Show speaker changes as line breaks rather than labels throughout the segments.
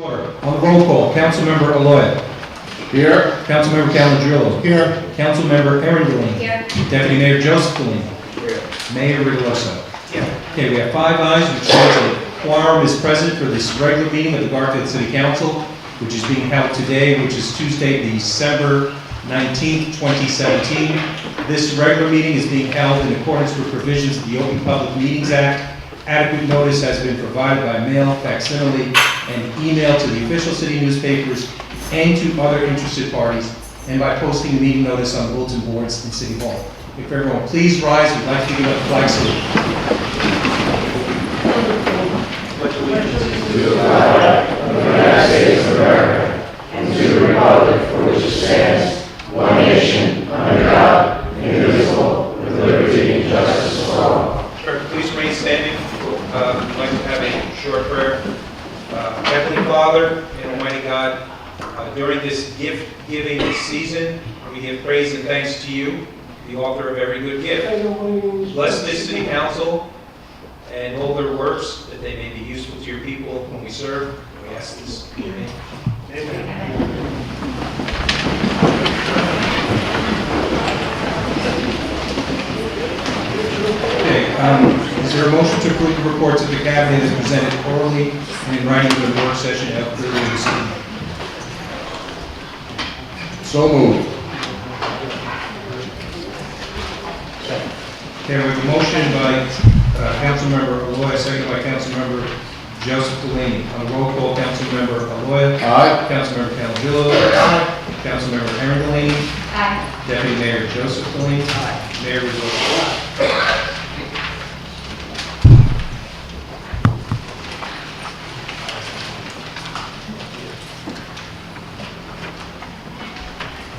Order. On the roll call, Councilmember Aloy.
Here.
Councilmember Calandrillo.
Here.
Councilmember Erin Delaney.
Here.
Deputy Mayor Joseph Delaney.
Here.
Mayor Rigoloso.
Here.
Okay, we have 5 ayes, which shows that quorum is present for this regular meeting of the Garfield City Council, which is being held today, which is Tuesday, December 19th, 2017. This regular meeting is being held in accordance with provisions of the Open Public Meetings Act. Adequate notice has been provided by mail, facsimile, and email to the official city newspapers and to other interested parties, and by posting the meeting notice on bulletin boards in City Hall. If everyone please rise, we'd like to begin with the flag salute.
To the flag of the United States of America and to the republic for which it stands, one nation, under God, indivisible, with liberty and justice for all.
Sure, please remain standing. I'd like to have a short prayer. Heavenly Father and Almighty God, during this gift-giving season, we give praise and thanks to you, the author of every good gift. Bless this city council and all their works, that they may be useful to your people when we serve. We ask this. Amen. Okay, is there a motion to approve the reports of the cabinet as presented orally and in writing for the work session held earlier this evening?
So moved.
Okay, we have a motion by Councilmember Aloy, seconded by Councilmember Joseph Delaney. On the roll call, Councilmember Aloy.
Aye.
Councilmember Calandrillo. Councilmember Erin Delaney.
Aye.
Deputy Mayor Joseph Delaney. Mayor Rizzo.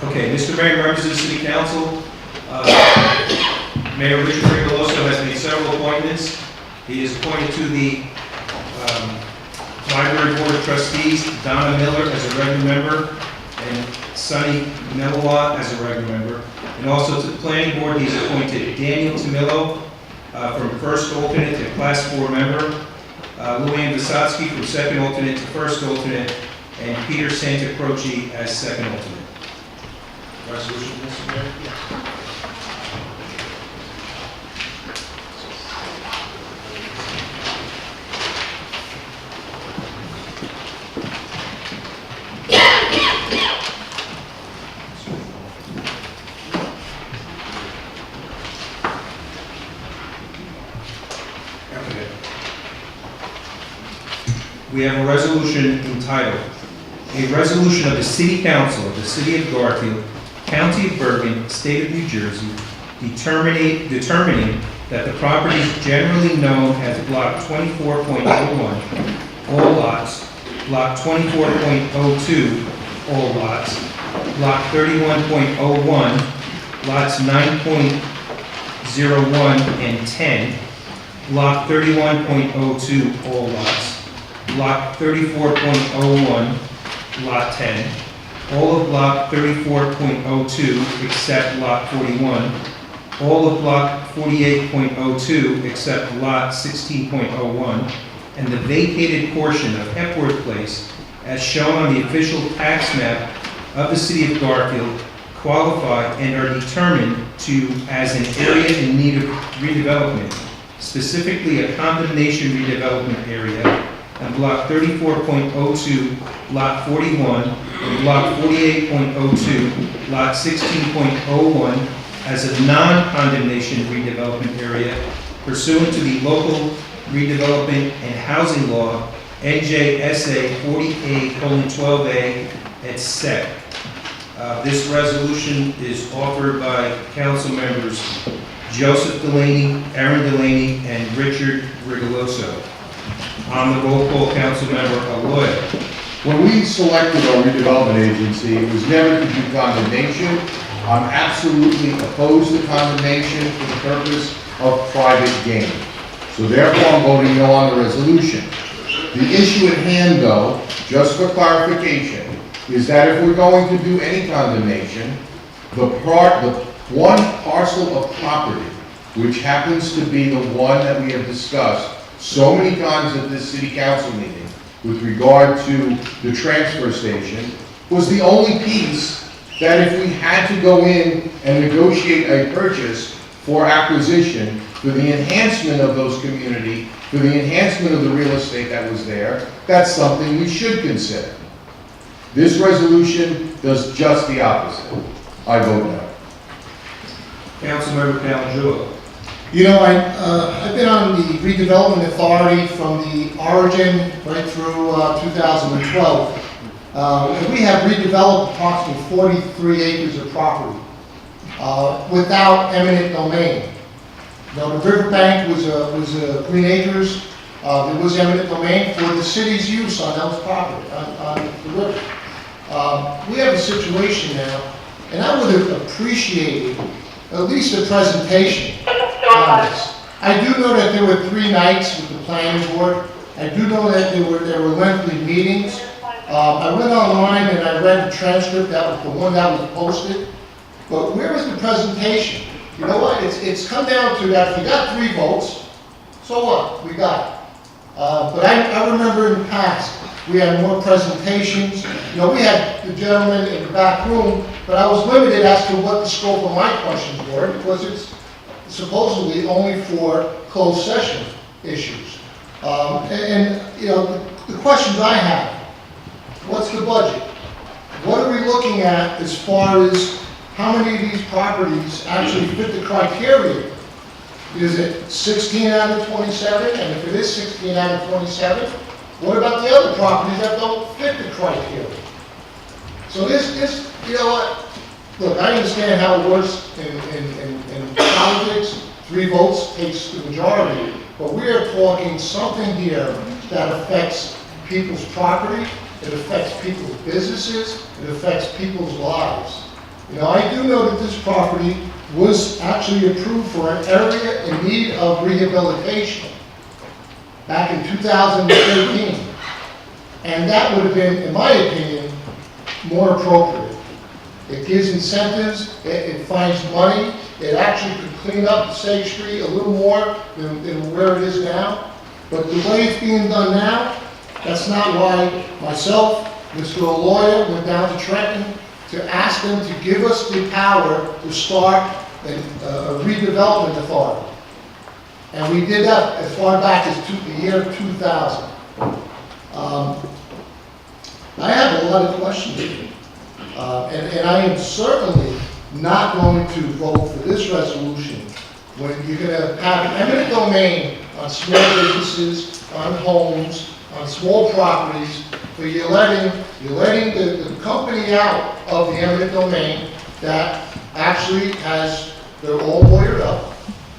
Okay, Mr. Mayor, members of the City Council, Mayor Richard Rigoloso has made several appointments. He is appointed to the Library Board of Trustees, Donna Miller as a regular member, and Sonny Melawat as a regular member. And also to the Planning Board, he's appointed Daniel Tamillo from first alternate to Class 4 member, Luann Visotsky from second alternate to first alternate, and Peter Santa Croce as second alternate. Resolution, Mr. Mayor? Okay. We have a resolution entitled, "A Resolution of the City Council of the City of Garfield, County of Bergen, State of New Jersey, determining that the properties generally known as Block 24.01, all lots, Block 24.02, all lots, Block 31.01, lots 9.01 and 10, Block 31.02, all lots, Block 34.01, Lot 10, all of Block 34.02 except Lot 41, all of Block 48.02 except Lot 16.01, and the vacated portion of Hepworth Place as shown on the official tax map of the City of Garfield qualify and are determined to as an area in need of redevelopment, specifically a condemnation redevelopment area, and Block 34.02, Lot 41, and Block 48.02, Lot 16.01 as a non-condemnation redevelopment area pursuant to the local redevelopment and housing law, NJSA 40A:12A et sec. This resolution is offered by council members Joseph Delaney, Erin Delaney, and Richard Rigoloso. On the roll call, Councilmember Aloy.
When we selected our redevelopment agency, it was never to do condemnation. I'm absolutely opposed to condemnation for the purpose of private gain. So therefore, I'm voting no on the resolution. The issue at hand, though, just for clarification, is that if we're going to do any condemnation, the one parcel of property, which happens to be the one that we have discussed so many times at this city council meeting, with regard to the transfer station was the only piece that if we had to go in and negotiate a purchase for acquisition, for the enhancement of those community, for the enhancement of the real estate that was there, that's something we should consider. This resolution does just the opposite. I vote no.
Councilmember Palangio.
You know, I've been on the redevelopment authority from the origin right through 2012. And we have redeveloped approximately 43 acres of property without eminent domain. Now, the riverbank was a green acres. There was eminent domain for the city's use on those property, on the river. We have a situation now, and I would have appreciated at least a presentation on this. I do know that there were 3 nights with the planning board. I do know that there were lengthy meetings. I went online and I read the transcript, that was the one that was posted. But where is the presentation? You know what, it's come down to that if you got 3 votes, so what, we got it. But I remember in the past, we had more presentations. You know, we had the gentleman in the back room, but I was limited as to what the scope of my questions were because it's supposedly only for closed session issues. You know, the questions I have, what's the budget? What are we looking at as far as how many of these properties actually fit the criteria? Is it 16 out of 27? And if it is 16 out of 27, what about the other properties that don't fit the criteria? So this, you know what? Look, I understand how it works in politics. 3 votes takes the majority. But we are talking something here that affects people's property, it affects people's businesses, it affects people's lives. You know, I do know that this property was actually approved for an area in need of rehabilitation back in 2013. And that would have been, in my opinion, more appropriate. It gives incentives, it finds money, it actually could clean up Sage Street a little more than where it is now. But the way it's being done now, that's not why myself, Mr. Lawyer, went down to Trenton to ask them to give us the power to start a redevelopment authority. And we did that as far back as the year 2000. I have a lot of questions, and I am certainly not going to vote for this resolution when you're going to have eminent domain on small businesses, on homes, on small properties, but you're letting the company out of the eminent domain that actually they're all lawyered up.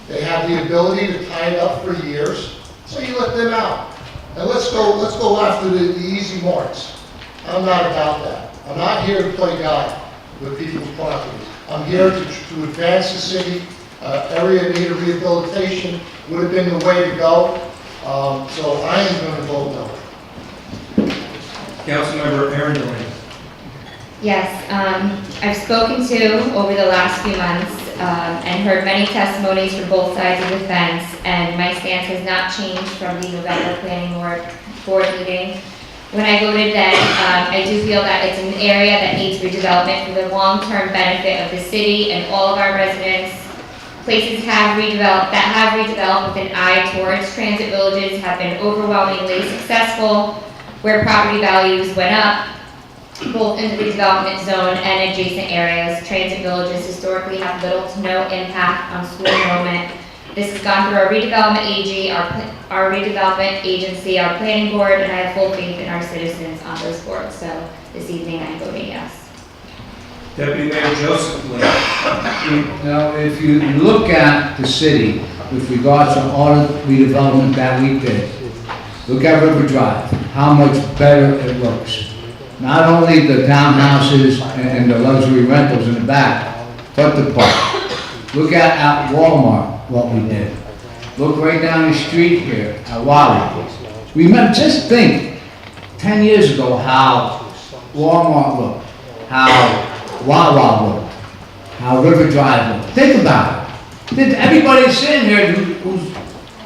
They have the ability to tie it up for years, so you let them out. And let's go after the easy marks. I'm not about that. I'm not here to play God with people's properties. I'm here to advance the city. Area in need of rehabilitation would have been the way to go. So I am going to vote no.
Councilmember Aaron Delaney.
Yes, I've spoken to over the last few months and heard many testimonies from both sides of the fence, and my stance has not changed from the November Planning Board meeting. When I voted then, I do feel that it's an area that needs redevelopment for the long-term benefit of the city and all of our residents. Places that have redeveloped with an eye towards transit villages have been overwhelmingly successful, where property values went up, both in the redevelopment zone and adjacent areas. Transit villages historically have little to no impact on school enrollment. This has gone through our redevelopment AG, our redevelopment agency, our planning board, and I have full faith in our citizens on those boards. So this evening I'm voting yes.
Deputy Mayor Joseph Lane.
Now, if you look at the city with regards to all the redevelopment that we did, look at River Drive, how much better it looks. Not only the townhouses and the luxury rentals in the back, but the park. Look at Walmart, what we did. Look right down the street here at Wally. Remember, just think, 10 years ago, how Walmart looked, how Wawa looked, how River Drive looked. Think about it. Everybody sitting here who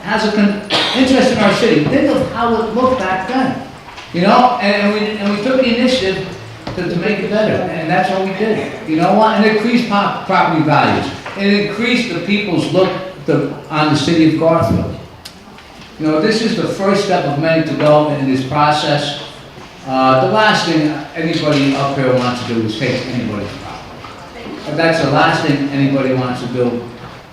has an interest in our city, think of how it looked back then. You know, and we took the initiative to make it better, and that's what we did. You know what? And it increased property values. It increased the people's look on the city of Garfield. You know, this is the first step of many to go in this process. The last thing anybody up here wants to do is take anybody's property. But that's the last thing anybody wants to do.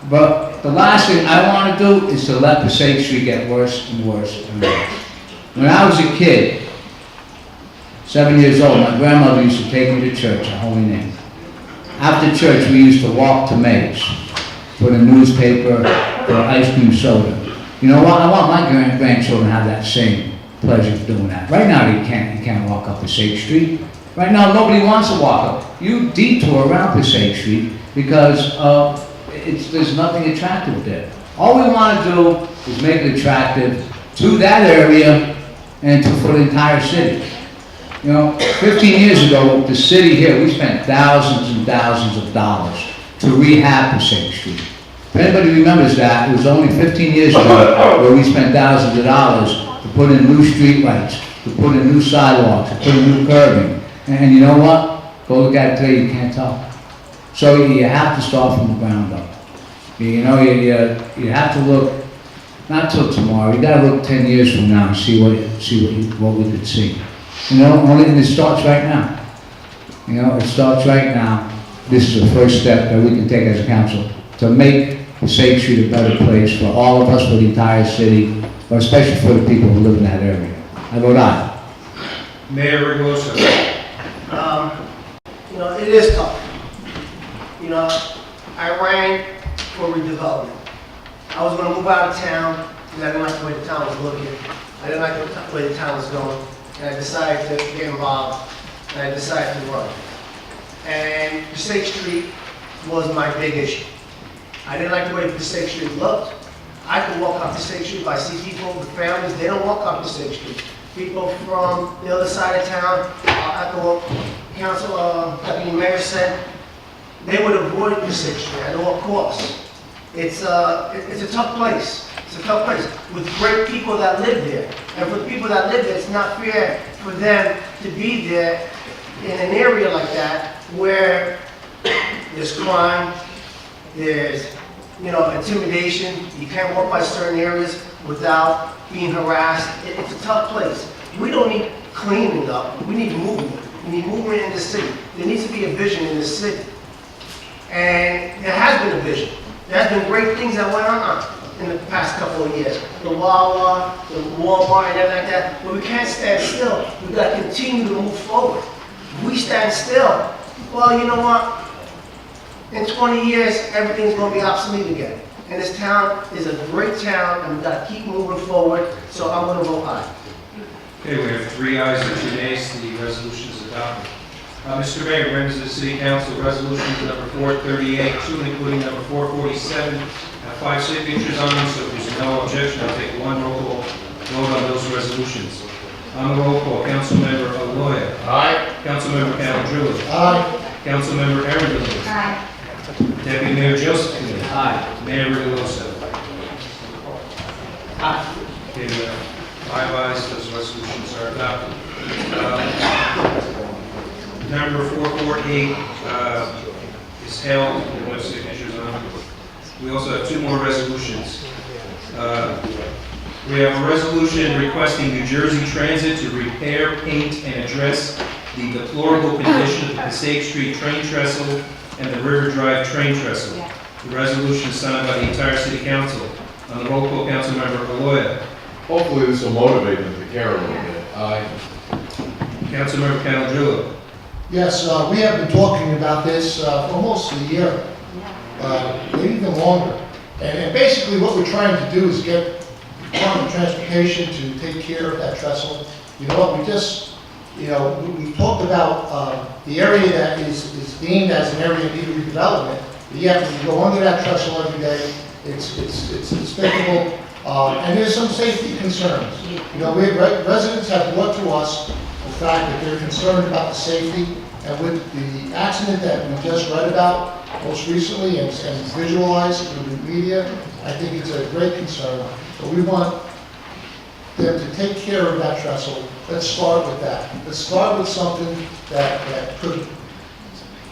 But the last thing I want to do is to let Passaic Street get worse and worse and worse. When I was a kid, 7 years old, my grandmother used to take me to church at Holy Name. After church, we used to walk to Mae's for the newspaper, for ice cream soda. You know what? I want my grandchildren to have that same pleasure of doing that. Right now, you can't walk up Passaic Street. Right now, nobody wants to walk up. You detour around Passaic Street because there's nothing attractive there. All we want to do is make it attractive to that area and for the entire city. You know, 15 years ago, the city here, we spent thousands and thousands of dollars to rehab Passaic Street. If anybody remembers that, it was only 15 years ago where we spent thousands of dollars to put in new street lights, to put in new sidewalks, to put in new curbing. And you know what? Go look at it today, you can't tell. So you have to start from the ground up. You know, you have to look, not till tomorrow, you gotta look 10 years from now and see what we could see. You know, and it starts right now. You know, it starts right now. This is the first step that we can take as a council to make Passaic Street a better place for all of us, for the entire city, but especially for the people who live in that area. I vote aye.
Mayor Regosa.
You know, it is tough. You know, I ran for redevelopment. I was gonna move out of town because I didn't like the way the town was looking. I didn't like the way the town was going. And I decided to get involved, and I decided to run. And Passaic Street was my big issue. I didn't like the way Passaic Street looked. I could walk up Passaic Street, if I see people with families, they don't walk up Passaic Street. People from the other side of town, at the council, Deputy Mayor said, they would avoid Passaic Street at all costs. It's a tough place. It's a tough place with great people that live there. And for the people that live there, it's not fair for them to be there in an area like that where there's crime, there's, you know, intimidation. You can't walk by certain areas without being harassed. It's a tough place. We don't need cleaning up. We need movement. We need movement in the city. There needs to be a vision in the city. And there has been a vision. There has been great things that went on in the past couple of years. The Wawa, the Walmart, and everything like that. But we can't stand still. We've got to continue to move forward. If we stand still, well, you know what? In 20 years, everything's going to be obsolete again. And this town is a great town, and we've got to keep moving forward. So I'm going to vote aye.
Okay, we have 3 ayes and 2 nays. The resolution is adopted. Mr. Mayor, members of the City Council, resolutions number 438, 2 including number 447, have 5 signatures on them, so if there's no objection, I'll take one roll call vote on those resolutions. On the roll call, Councilmember Aloya. Aye. Councilmember Calendrillo.
Aye.
Councilmember Arundel.
Aye.
Deputy Mayor Joseph.
Aye.
Mayor Regosa.
Aye.
Okay, 5 ayes, those resolutions are adopted. Number 448 is held, with no signatures on it. We also have 2 more resolutions. We have a resolution requesting New Jersey Transit to repair, paint, and address the deplorable condition of the Passaic Street train trestle and the River Drive train trestle. The resolution is signed by the entire City Council. On the roll call, Councilmember Aloya.
Hopefully this will motivate them to care a little bit. Aye.
Councilmember Calendrillo.
Yes, we have been talking about this for almost a year, maybe even longer. And basically what we're trying to do is get the Department of Transportation to take care of that trestle. You know what, we talked about the area that is deemed as an area of need redevelopment. You have to go under that trestle every day. It's despicable, and there's some safety concerns. You know, we have residents have brought to us the fact that they're concerned about the safety, and with the accident that we just read about most recently and visualized through the media, I think it's a great concern. But we want them to take care of that trestle, let's start with that. Let's start with something that could,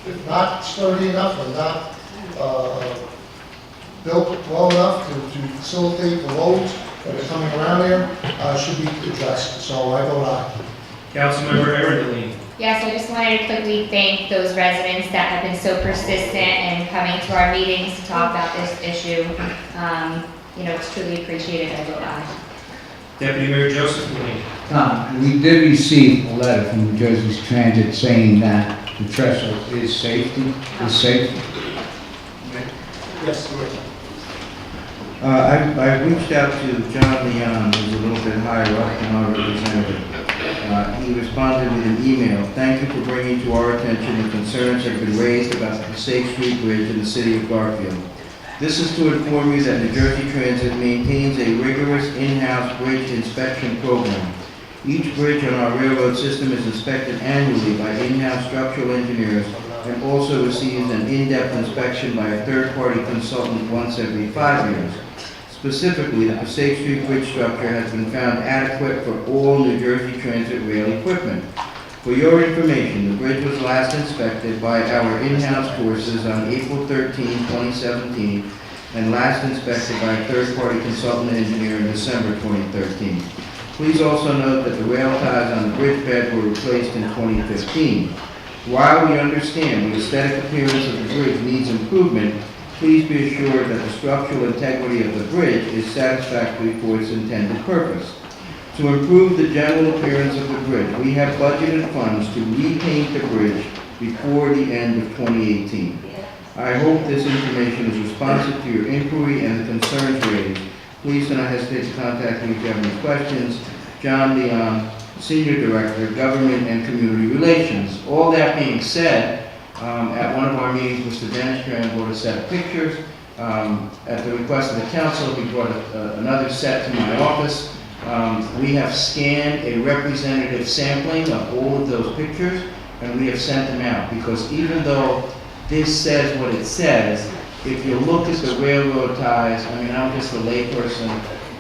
if not sturdy enough or not built well enough to facilitate the loads that are coming around there, should be addressed. So I vote aye.
Councilmember Erin Delaney.
Yes, I just wanted to quickly thank those residents that have been so persistent in coming to our meetings to talk about this issue. It's truly appreciated. I vote aye.
Deputy Mayor Joseph Delaney.
Tom, we did receive a letter from New Jersey's Transit saying that the trestle is safe.
Yes, Mayor.
I reached out to John Leon, who's a little bit higher up than our representative. He responded with an email. Thank you for bringing to our attention the concerns that have been raised about the Passaic Street Bridge in the city of Garfield. This is to inform you that New Jersey Transit maintains a rigorous in-house bridge inspection program. Each bridge on our railroad system is inspected annually by in-house structural engineers and also receives an in-depth inspection by a third-party consultant once every 5 years. Specifically, the Passaic Street Bridge structure has been found adequate for all New Jersey Transit rail equipment. For your information, the bridge was last inspected by our in-house forces on April 13, 2017, and last inspected by a third-party consultant engineer in December 2013. Please also note that the rail ties on the bridge bed were replaced in 2015. While we understand the aesthetic appearance of the bridge needs improvement, please be assured that the structural integrity of the bridge is satisfactory for its intended purpose. To improve the general appearance of the bridge, we have budgeted funds to repaint the bridge before the end of 2018. I hope this information is responsive to your inquiry and the concerns raised. Please do not hesitate to contact me if you have any questions. John Leon, Senior Director, Government and Community Relations. All that being said, at one of our meetings, Mr. Dennis Strand brought a set of pictures. At the request of the council, he brought another set to my office. We have scanned a representative sampling of all of those pictures, and we have sent them out, because even though this says what it says, if you look at the railroad ties, I'm just a layperson,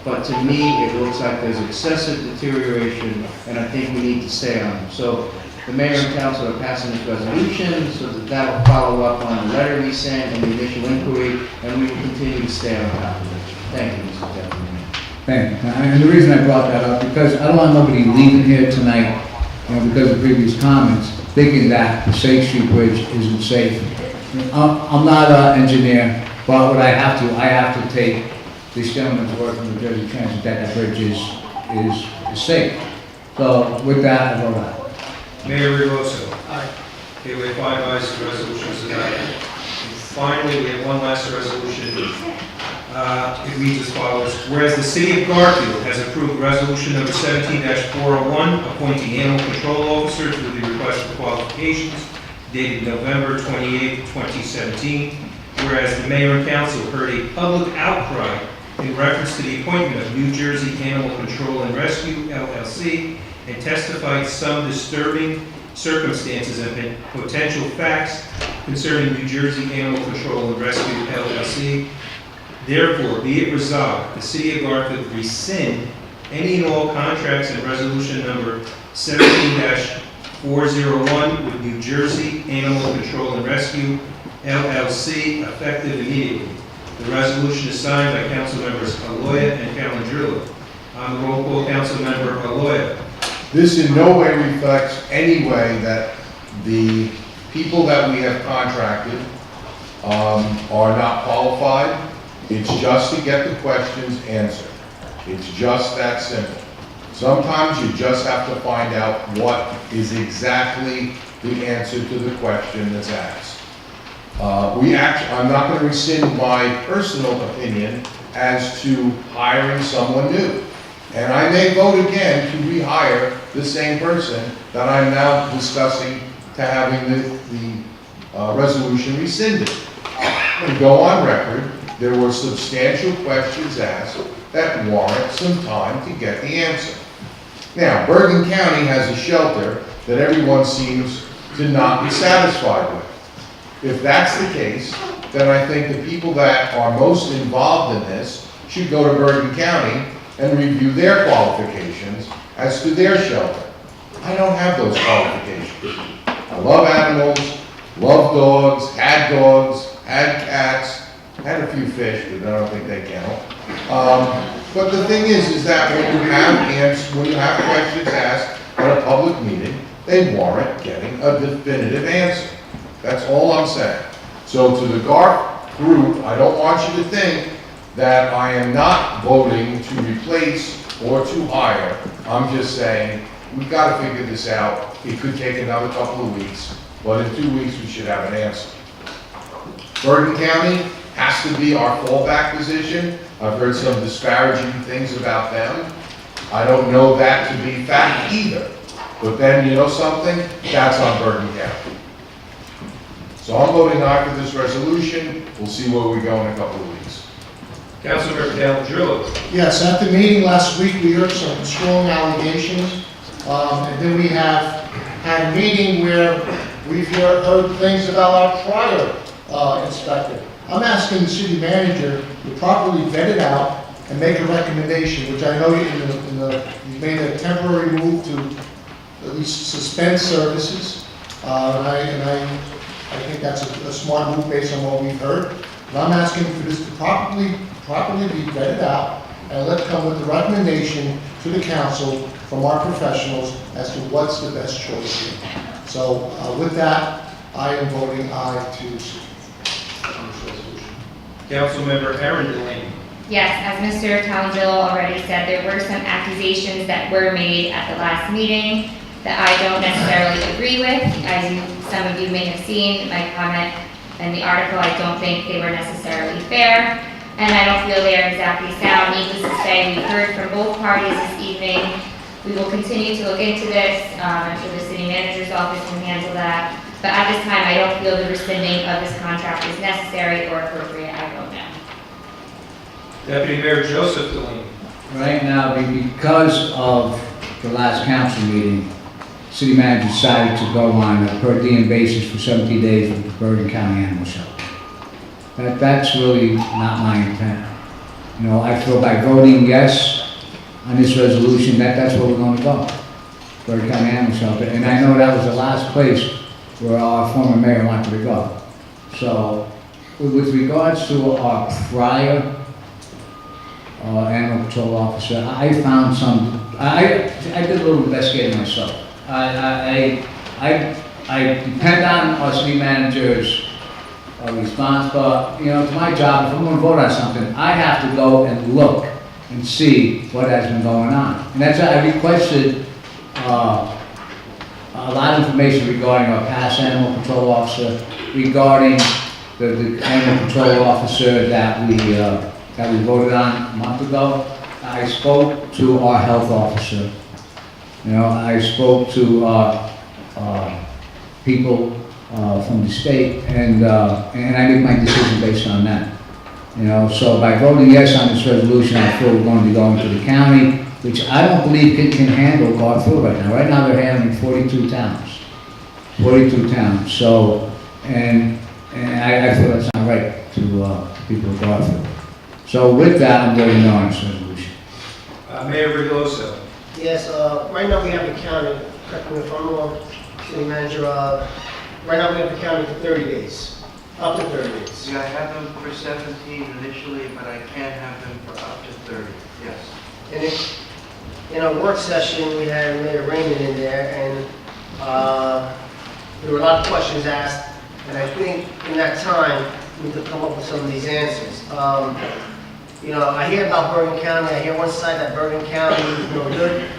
but to me, it looks like there's excessive deterioration, and I think we need to stay on them. So the mayor and council are passing this resolution, so that will follow up on the letter we sent and the initial inquiry, and we will continue to stay on top of it. Thank you, Mr. Deputy Mayor.
Thank you. And the reason I brought that up, because I don't want nobody leaving here tonight, because of previous comments, thinking that the Passaic Street Bridge isn't safe. I'm not an engineer, but what I have to take this gentleman's word from the Jersey Transit that bridge is safe. So with that, I vote aye.
Mayor Regoso.
Aye.
Okay, we have 5 ayes, the resolution is adopted. And finally, we have one last resolution. It reads as follows. Whereas the city of Garfield has approved resolution number 17-401, appointing animal control officers with the requested qualifications, dated November 28, 2017. Whereas the mayor and council heard a public outcry in reference to the appointment of New Jersey Animal Control and Rescue, LLC, and testified some disturbing circumstances and potential facts concerning New Jersey Animal Control and Rescue, LLC. Therefore, be it resolved, the city of Garfield rescind any and all contracts and resolution number 17-401 with New Jersey Animal Control and Rescue, LLC, effective immediately. The resolution is signed by council members Aloya and Calendrillo. On the roll call, council member Aloya.
This in no way reflects any way that the people that we have contracted are not qualified. It's just to get the questions answered. It's just that simple. Sometimes you just have to find out what is exactly the answer to the question that's asked. I'm not going to rescind my personal opinion as to hiring someone new. And I may vote again to rehire the same person that I'm now discussing to having the resolution rescinded. And go on record, there were substantial questions asked that warrant some time to get the answer. Now, Bergen County has a shelter that everyone seems to not be satisfied with. If that's the case, then I think the people that are most involved in this should go to Bergen County and review their qualifications as to their shelter. I don't have those qualifications. I love animals, love dogs, had cats, had a few fish, but I don't think they count. But the thing is that when you have questions asked at a public meeting, they warrant getting a definitive answer. That's all I'm saying. So to the GARF group, I don't want you to think that I am not voting to replace or to hire. I'm just saying, we've got to figure this out. It could take another couple of weeks, but in 2 weeks, we should have an answer. Bergen County has to be our fallback position. I've heard some disparaging things about them. I don't know that to be fact either. But then, you know something? That's on Bergen County. So I'm voting aye for this resolution. We'll see where we go in a couple of weeks.
Councilmember Calendrillo.
Yes, at the meeting last week, we heard some strong allegations. And then we have had a meeting where we've heard things about our prior inspector. I'm asking the city manager to properly vet it out and make a recommendation, which I know you made a temporary move to at least suspend services. And I think that's a smart move based on what we've heard. But I'm asking for this to properly be vetted out, and let's come with a recommendation to the council from our professionals as to what's the best choice here. So with that, I am voting aye to this resolution.
Councilmember Aaron Delaney.
Yes, as Mr. Colangelo already said, there were some accusations that were made at the last meeting that I don't necessarily agree with. As some of you may have seen, my comment in the article, I don't think they were necessarily fair, and I don't feel they are exactly sound. Needless to say, we've heard from both parties this evening. We will continue to look into this. I'm sure the city manager's office can handle that. But at this time, I don't feel the rescinding of this contract is necessary or appropriate. I vote no.
Deputy Mayor Joseph Delaney.
Right now, because of the last council meeting, city manager decided to go on a per diem basis for 17 days with the Bergen County Animal Shelter. That's really not my intent. You know, I feel by voting yes on this resolution, that's where we're going to go. Bergen County Animal Shelter. And I know that was the last place where our former mayor wanted to go. So, with regards to our prior animal control officer, I found I did a little investigating myself. I depend on our city manager's response, but, you know, it's my job, if I'm gonna vote on something, I have to go and look and see what has been going on. And that's why I requested a lot of information regarding our past animal control officer, regarding the animal control officer that we voted on a month ago. I spoke to our health officer. You know, I spoke to people from the state, and I make my decision based on that. You know, so by voting yes on this resolution, I feel we're going to be going to the county, which I don't believe can handle Garfield right now. Right now, they're handling 42 towns. 42 towns. So, and I feel that's not right to people of Garfield. So with that, I'm voting no on this resolution.
Mayor Rigoloso.
Yes, right now we have the county, correct me if I'm wrong, city manager, right now we have the county for 30 days, up to 30 days.
Yeah, I have them for 17 initially, but I can have them for up to 30, yes.
And in our work session, we had Mayor Raymond in there, and there were a lot of questions asked, and I think in that time, we could come up with some of these answers. You know, I hear about Bergen County, I hear one side that Bergen County is no good.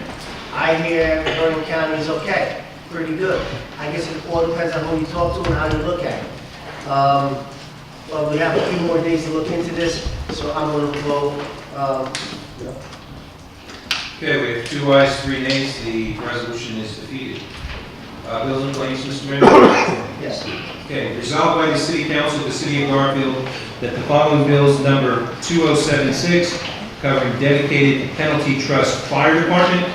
I hear Bergen County is okay, pretty good. I guess it all depends on who you talk to and how you look at it. Well, we have a few more days to look into this, so I'm going to vote, you know.
Okay, we have 2 ayes, 3 nays. The resolution is defeated. Bills and claims, Mr. Mayor?
Yes.
Okay, resolved by the City Council of the City of Garfield that the following bills, number 2076, covering dedicated penalty trust fire department,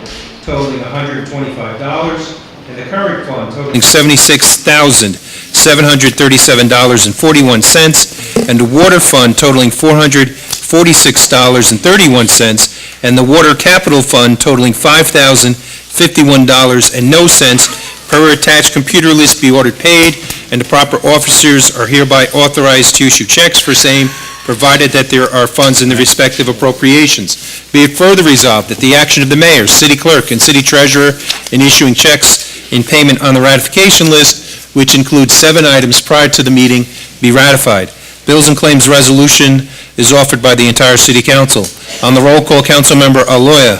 totaling $125, and the current fund totaling $76,737.41, and the water fund totaling $446.31, and the Water Capital Fund totaling $5,051.00 per attached computer list be ordered paid, and the proper officers are hereby authorized to issue checks for same, provided that there are funds in the respective appropriations. Be it further resolved that the action of the mayor, city clerk, and city treasurer in issuing checks in payment on the ratification list, which includes 7 items prior to the meeting, be ratified. Bills and claims resolution is offered by the entire city council. On the roll call, Councilmember Aloya.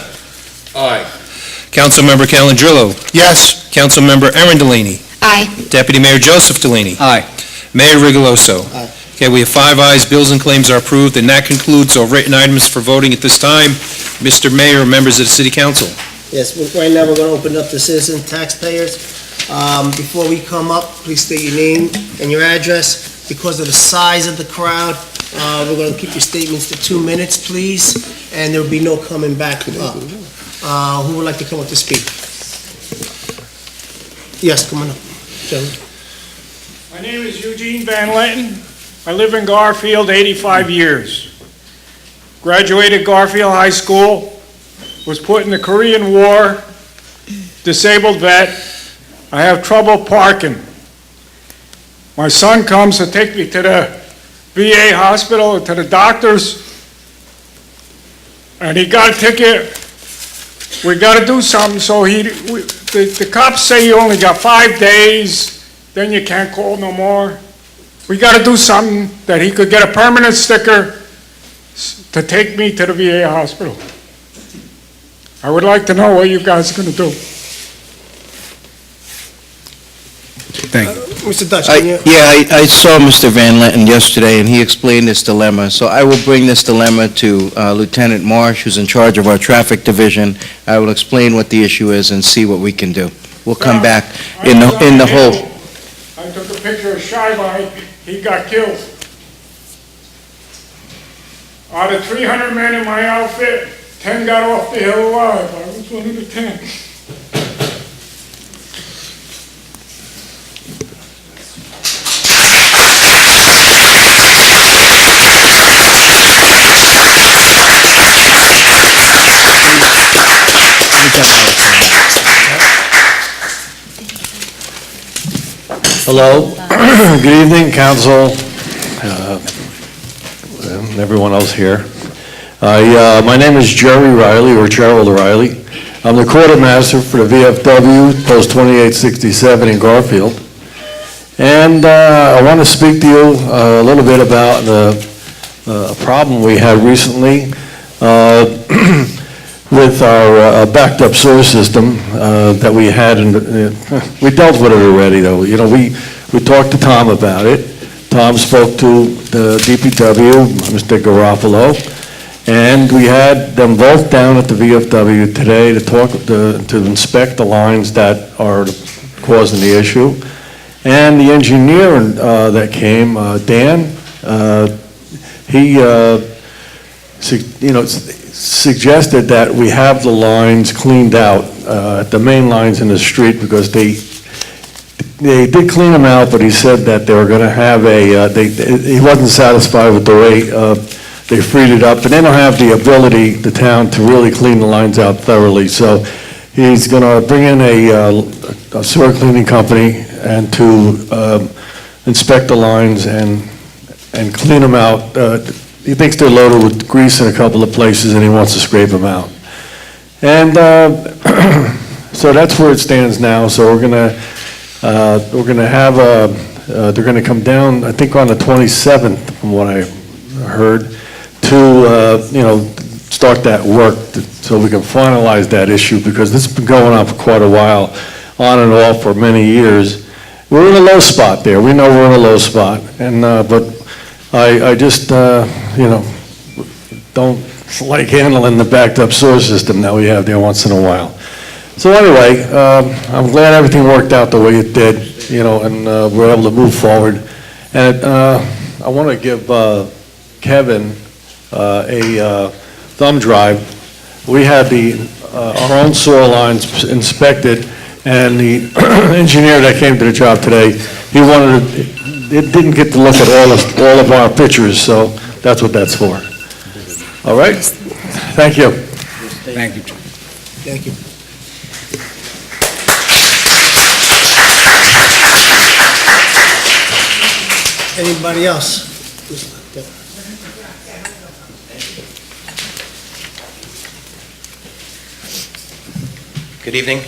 Aye.
Councilmember Calendrillo.
Yes.
Councilmember Erin Delaney.
Aye.
Deputy Mayor Joseph Delaney.
Aye.
Mayor Rigoloso.
Aye.
Okay, we have 5 ayes, bills and claims are approved, and that concludes all written items for voting at this time. Mr. Mayor, members of the city council.
Yes, right now we're gonna open up to citizen taxpayers. Before we come up, please state your name and your address. Because of the size of the crowd, we're gonna keep your statements to 2 minutes, please, and there'll be no coming back up. Who would like to come up to speak? Yes, come on up, gentlemen.
My name is Eugene Van Lenten. I live in Garfield 85 years. Graduated Garfield High School, was put in the Korean War, disabled vet. I have trouble parking. My son comes to take me to the VA hospital, to the doctors, and he got a ticket. We got to do something, so the cops say you only got 5 days, then you can't call no more. We got to do something that he could get a permanent sticker to take me to the VA hospital. I would like to know what you guys are going to do.
Thank you.
Mr. Dutch, can you?
I saw Mr. Van Lenten yesterday, and he explained this dilemma. So I will bring this dilemma to Lieutenant Marsh, who's in charge of our traffic division. I will explain what the issue is and see what we can do. We'll come back in the whole...
I took a picture of Shy-By, he got killed. Out of 300 men in my outfit, 10 got off the hill alive. I was one of the 10.
Hello, good evening, council, and everyone else here. My name is Jerry Riley, or Gerald Riley. I'm the quartermaster for the VFW, Post 2867 in Garfield. And I want to speak to you a little bit about the problem we had recently with our backed up sewer system that we had, and we dealt with it already, though. You know, we talked to Tom about it. Tom spoke to the DPW, Mr. Garofalo, and we had them both down at the VFW today to inspect the lines that are causing the issue. And the engineer that came, Dan, he suggested that we have the lines cleaned out, the main lines in the street, because they did clean them out, but he said that they were going to have he wasn't satisfied with the way they freed it up, and they don't have the ability, the town, to really clean the lines out thoroughly. So he's going to bring in a sewer cleaning company and to inspect the lines and clean them out. He thinks they're loaded with grease in a couple of places, and he wants to scrape them out. And so that's where it stands now. So we're gonna have they're gonna come down, I think on the 27th, from what I heard, to start that work so we can finalize that issue, because this has been going on for quite a while, on and off for many years. We're in a low spot there. We know we're in a low spot, and but I just, don't like handling the backed up sewer system that we have there once in a while. So anyway, I'm glad everything worked out the way it did, and we're able to move forward. And I want to give Kevin a thumb drive. We had our own sewer lines inspected, and the engineer that came to the job today, it didn't get to look at all of our pictures, so that's what that's for. All right? Thank you.
Thank you, Chief.
Thank you. Anybody else?
Good evening.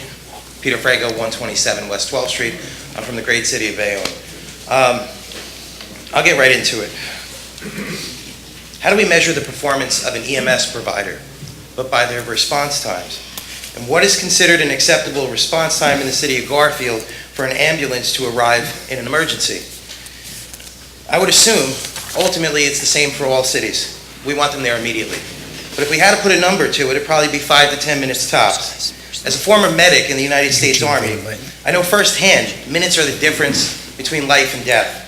Peter Frago, 127 West 12th Street. I'm from the great city of Bayonne. I'll get right into it. How do we measure the performance of an EMS provider? But by their response times. And what is considered an acceptable response time in the city of Garfield for an ambulance to arrive in an emergency? I would assume, ultimately, it's the same for all cities. We want them there immediately. But if we had to put a number to it, it'd probably be 5 to 10 minutes tops. As a former medic in the United States Army, I know firsthand minutes are the difference between life and death.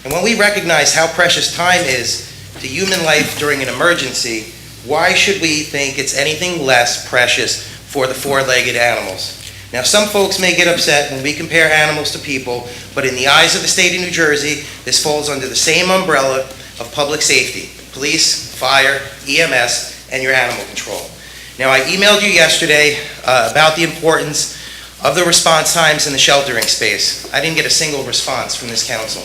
And when we recognize how precious time is to human life during an emergency, why should we think it's anything less precious for the four-legged animals? Now, some folks may get upset when we compare animals to people, but in the eyes of the state of New Jersey, this falls under the same umbrella of public safety: police, fire, EMS, and your animal control. Now, I emailed you yesterday about the importance of the response times in the sheltering space. I didn't get a single response from this council.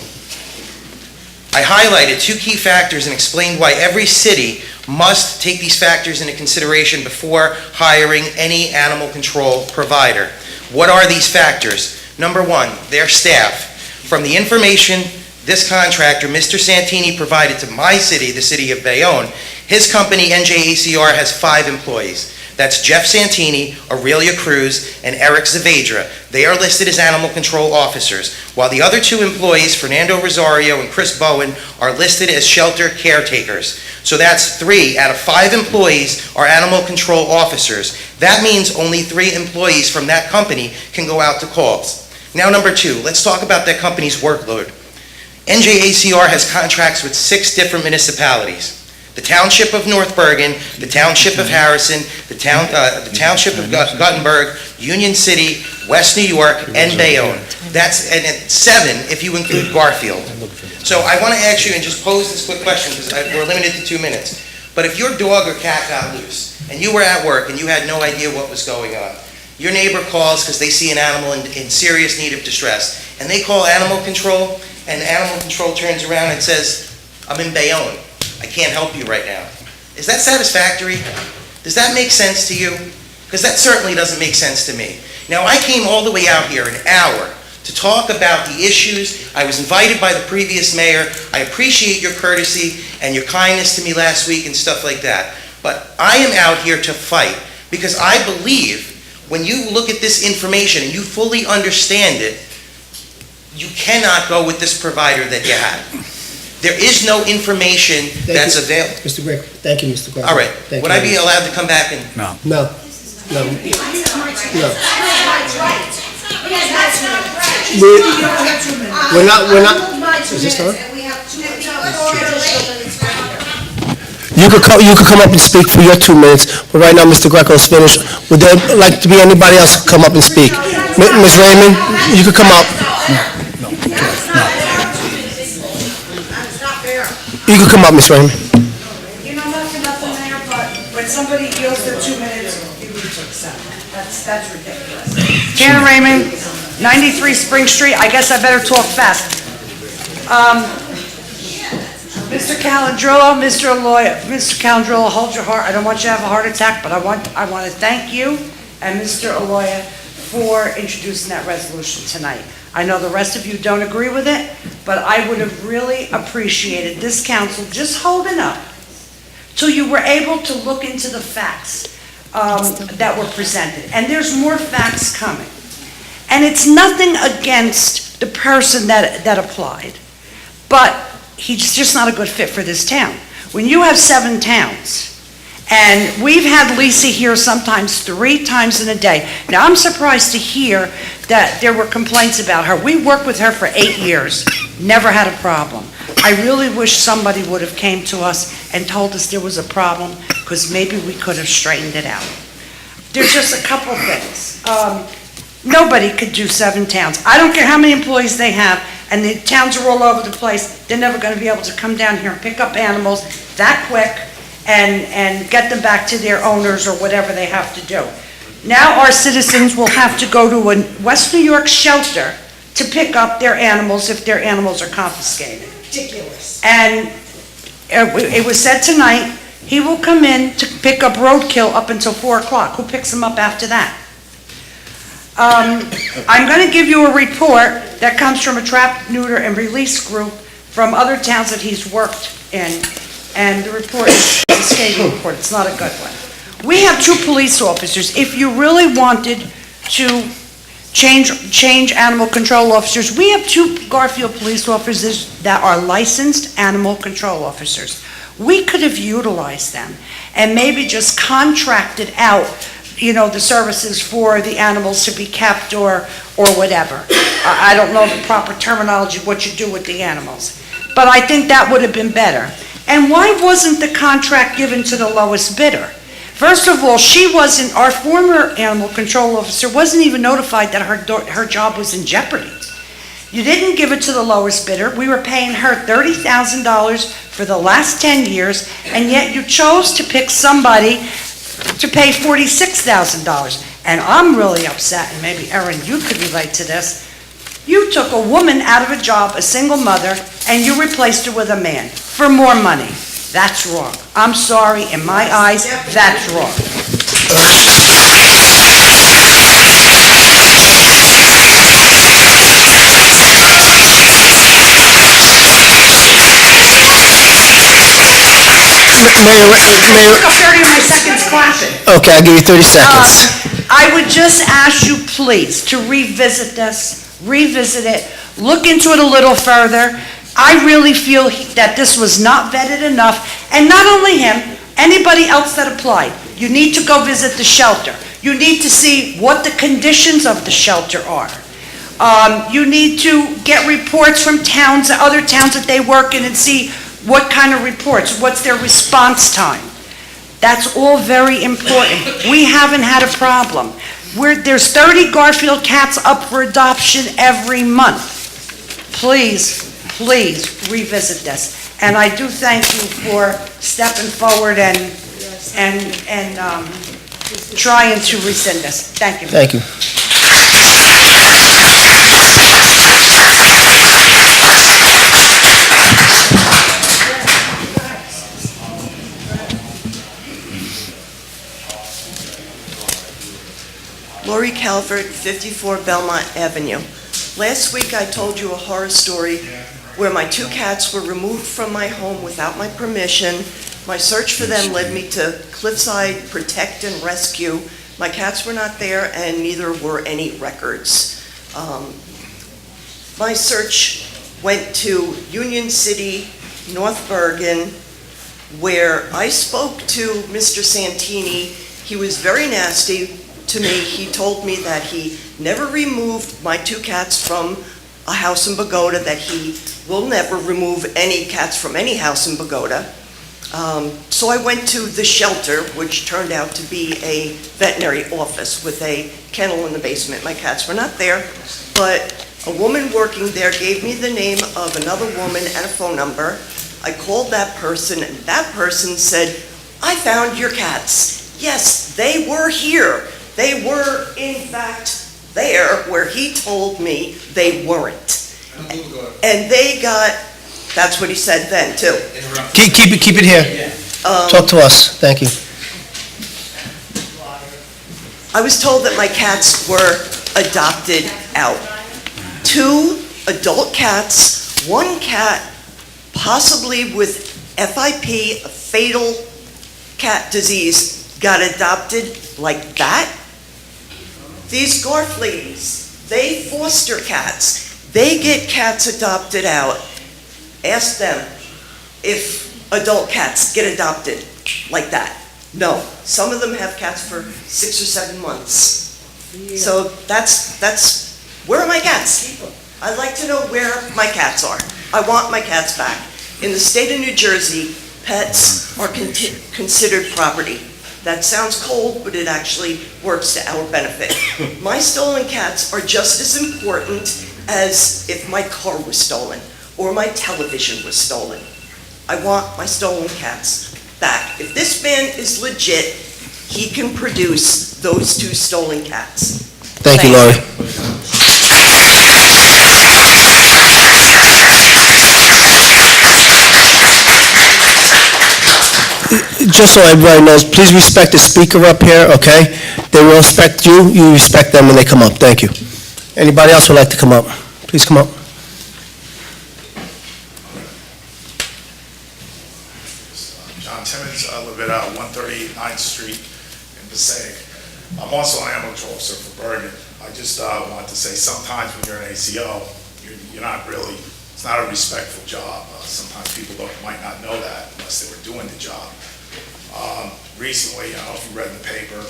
I highlighted 2 key factors and explained why every city must take these factors into consideration before hiring any animal control provider. What are these factors? Number 1, their staff. From the information this contractor, Mr. Santini, provided to my city, the city of Bayonne, his company, NJACR, has 5 employees. That's Jeff Santini, Aurelia Cruz, and Eric Zavedra. They are listed as animal control officers, while the other 2 employees, Fernando Rosario and Chris Bowen, are listed as shelter caretakers. So that's 3 out of 5 employees are animal control officers. That means only 3 employees from that company can go out to calls. Now, number 2, let's talk about that company's workload. NJACR has contracts with 6 different municipalities: the Township of North Bergen, the Township of Harrison, the Township of Guttenberg, Union City, West New York, and Bayonne. That's and 7 if you include Garfield. So I want to ask you and just pose this quick question, because we're limited to 2 minutes. But if your dog or cat got loose and you were at work and you had no idea what was going on, your neighbor calls because they see an animal in serious need of distress, and they call animal control, and animal control turns around and says, "I'm in Bayonne. I can't help you right now." Is that satisfactory? Does that make sense to you? Because that certainly doesn't make sense to me. Now, I came all the way out here an hour to talk about the issues. I was invited by the previous mayor. I appreciate your courtesy and your kindness to me last week and stuff like that. But I am out here to fight, because I believe when you look at this information and you fully understand it, you cannot go with this provider that you have. There is no information that's available.
Mr. Greco, thank you, Mr. Greco.
All right,
Thank
would
you.
I be allowed to come back and?
No.
No, no. No. We're not, is this on? You could come up and speak for your 2 minutes, but right now, Mr. Greco is finished. Would there like to be anybody else come up and speak? Ms. Raymond, you could come up. You could come up, Ms. Raymond.
You know nothing about the mayor, but when somebody yields their 2 minutes, you need to accept it. That's ridiculous. Karen Raymond, 93 Spring Street. I guess I better talk fast. Mr. Calandrillo, Mr. Calandrillo, hold your heart. I don't want you to have a heart attack, but I want to thank you and Mr. Aloya for introducing that resolution tonight. I know the rest of you don't agree with it, but I would have really appreciated this council just holding up till you were able to look into the facts that were presented. And there's more facts coming. And it's nothing against the person that applied, but he's just not a good fit for this town. When you have 7 towns, and we've had Lisa here sometimes 3 times in a day. Now, I'm surprised to hear that there were complaints about her. We worked with her for 8 years, never had a problem. I really wish somebody would have came to us and told us there was a problem, because maybe we could have straightened it out. There's just a couple things. Nobody could do 7 towns. I don't care how many employees they have, and the towns are all over the place. They're never going to be able to come down here and pick up animals that quick and get them back to their owners or whatever they have to do. Now our citizens will have to go to a West New York shelter to pick up their animals if their animals are confiscated.
Ridiculous.
And it was said tonight, he will come in to pick up roadkill up until 4 o'clock. Who picks him up after that? I'm going to give you a report that comes from a trap, neuter, and release group from other towns that he's worked in, and the report is a scathing report. It's not a good one. We have 2 police officers. If you really wanted to change animal control officers, we have 2 Garfield police officers that are licensed animal control officers. We could have utilized them and maybe just contracted out, the services for the animals to be kept or whatever. I don't know the proper terminology, what you do with the animals. But I think that would have been better. And why wasn't the contract given to the lowest bidder? First of all, our former animal control officer wasn't even notified that her job was in jeopardy. You didn't give it to the lowest bidder. We were paying her $30,000 for the last 10 years, and yet you chose to pick somebody to pay $46,000. And I'm really upset, and maybe Erin, you could relate to this. You took a woman out of a job, a single mother, and you replaced her with a man for more money. That's wrong. I'm sorry, in my eyes, that's wrong.
Mayor,
30 of my seconds clapping.
okay, I'll give you 30 seconds.
I would just ask you, please, to revisit it, look into it a little further. I really feel that this was not vetted enough, and not only him, anybody else that applied. You need to go visit the shelter. You need to see what the conditions of the shelter are. You need to get reports from other towns that they work in, and see what kind of reports, what's their response time. That's all very important. We haven't had a problem. There's 30 Garfield cats up for adoption every month. Please revisit this. And I do thank you for stepping forward and trying to rescind this. Thank you.
Thank you.
Lori Calvert, 54 Belmont Avenue. Last week I told you a horror story where my 2 cats were removed from my home without my permission. My search for them led me to Cliffside Protect and Rescue. My cats were not there, and neither were any records. My search went to Union City, North Bergen, where I spoke to Mr. Santini. He was very nasty to me. He told me that he never removed my 2 cats from a house in Bogota, that he will never remove any cats from any house in Bogota. So I went to the shelter, which turned out to be a veterinary office with a kennel in the basement. My cats were not there, but a woman working there gave me the name of another woman and a phone number. I called that person, and that person said, "I found your cats. Yes, they were here. They were, in fact, there where he told me they weren't." And they got, that's what he said then, too.
Keep it here. Talk to us. Thank you.
I was told that my cats were adopted out. 2 adult cats, 1 cat possibly with FIP, a fatal cat disease, got adopted like that. These Garfields, they foster cats. They get cats adopted out. Ask them if adult cats get adopted like that. No, some of them have cats for 6 or 7 months. So that's where are my cats? I'd like to know where my cats are. I want my cats back. In the state of New Jersey, pets are considered property. That sounds cold, but it actually works to our benefit. My stolen cats are just as important as if my car was stolen or my television was stolen. I want my stolen cats. back. If this man is legit, he can produce those 2 stolen cats.
Thank you, Lori. Just so everybody knows, please respect the speaker up here, okay? They will respect you, you respect them when they come up. Thank you. Anybody else would like to come up? Please come up.
John Timmons, I live at 138 9th Street in Passaic. I'm also an ambulance officer for Bergen. I just wanted to say sometimes when you're an ACO, you're not really, it's not a respectful job. Sometimes people might not know that unless they were doing the job. Recently, I don't know if you read in the paper,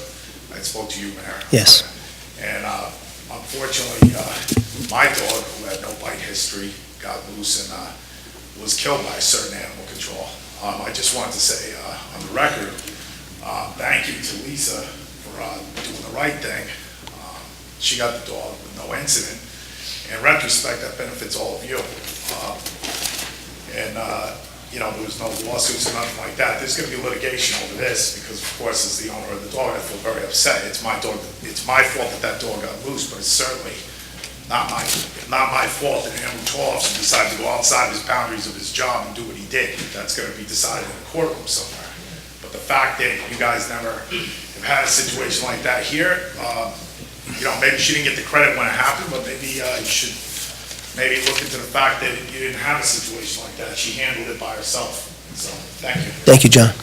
I spoke to you, Mayor.
Yes.
And unfortunately, my dog, who had no bite history, got loose and was killed by a certain animal control. I just wanted to say on the record, thank you to Lisa for doing the right thing. She got the dog with no incident. In retrospect, that benefits all of you. You know, there was no lawsuits or nothing like that. There's going to be litigation over this because, of course, as the owner of the dog, I feel very upset. It's my dog. It's my fault that dog got loose, but it's certainly not my fault that an animal control officer decided to go outside his boundaries of his job and do what he did. That's going to be decided in a courtroom somewhere. But the fact that you guys never have had a situation like that here, you know, maybe she didn't get the credit when it happened, but maybe you should maybe look into the fact that you didn't have a situation like that. She handled it by herself. So, thank you.
Thank you, John.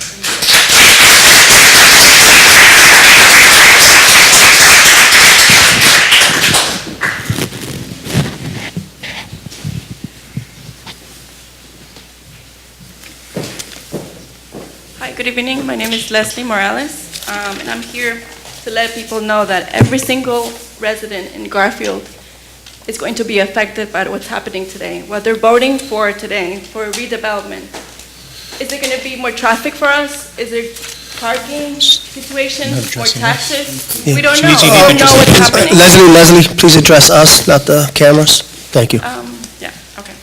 Hi, good evening. My name is Leslie Morales, and I'm here to let people know that every single resident in Garfield is going to be affected by what's happening today. What they're voting for today, for redevelopment. Is there going to be more traffic for us? Is there parking situations, more taxes?
Yeah,
We don't
she
know.
needs to
We don't know what's happening.
Leslie, please address us, not the cameras. Thank you.
Yeah, okay.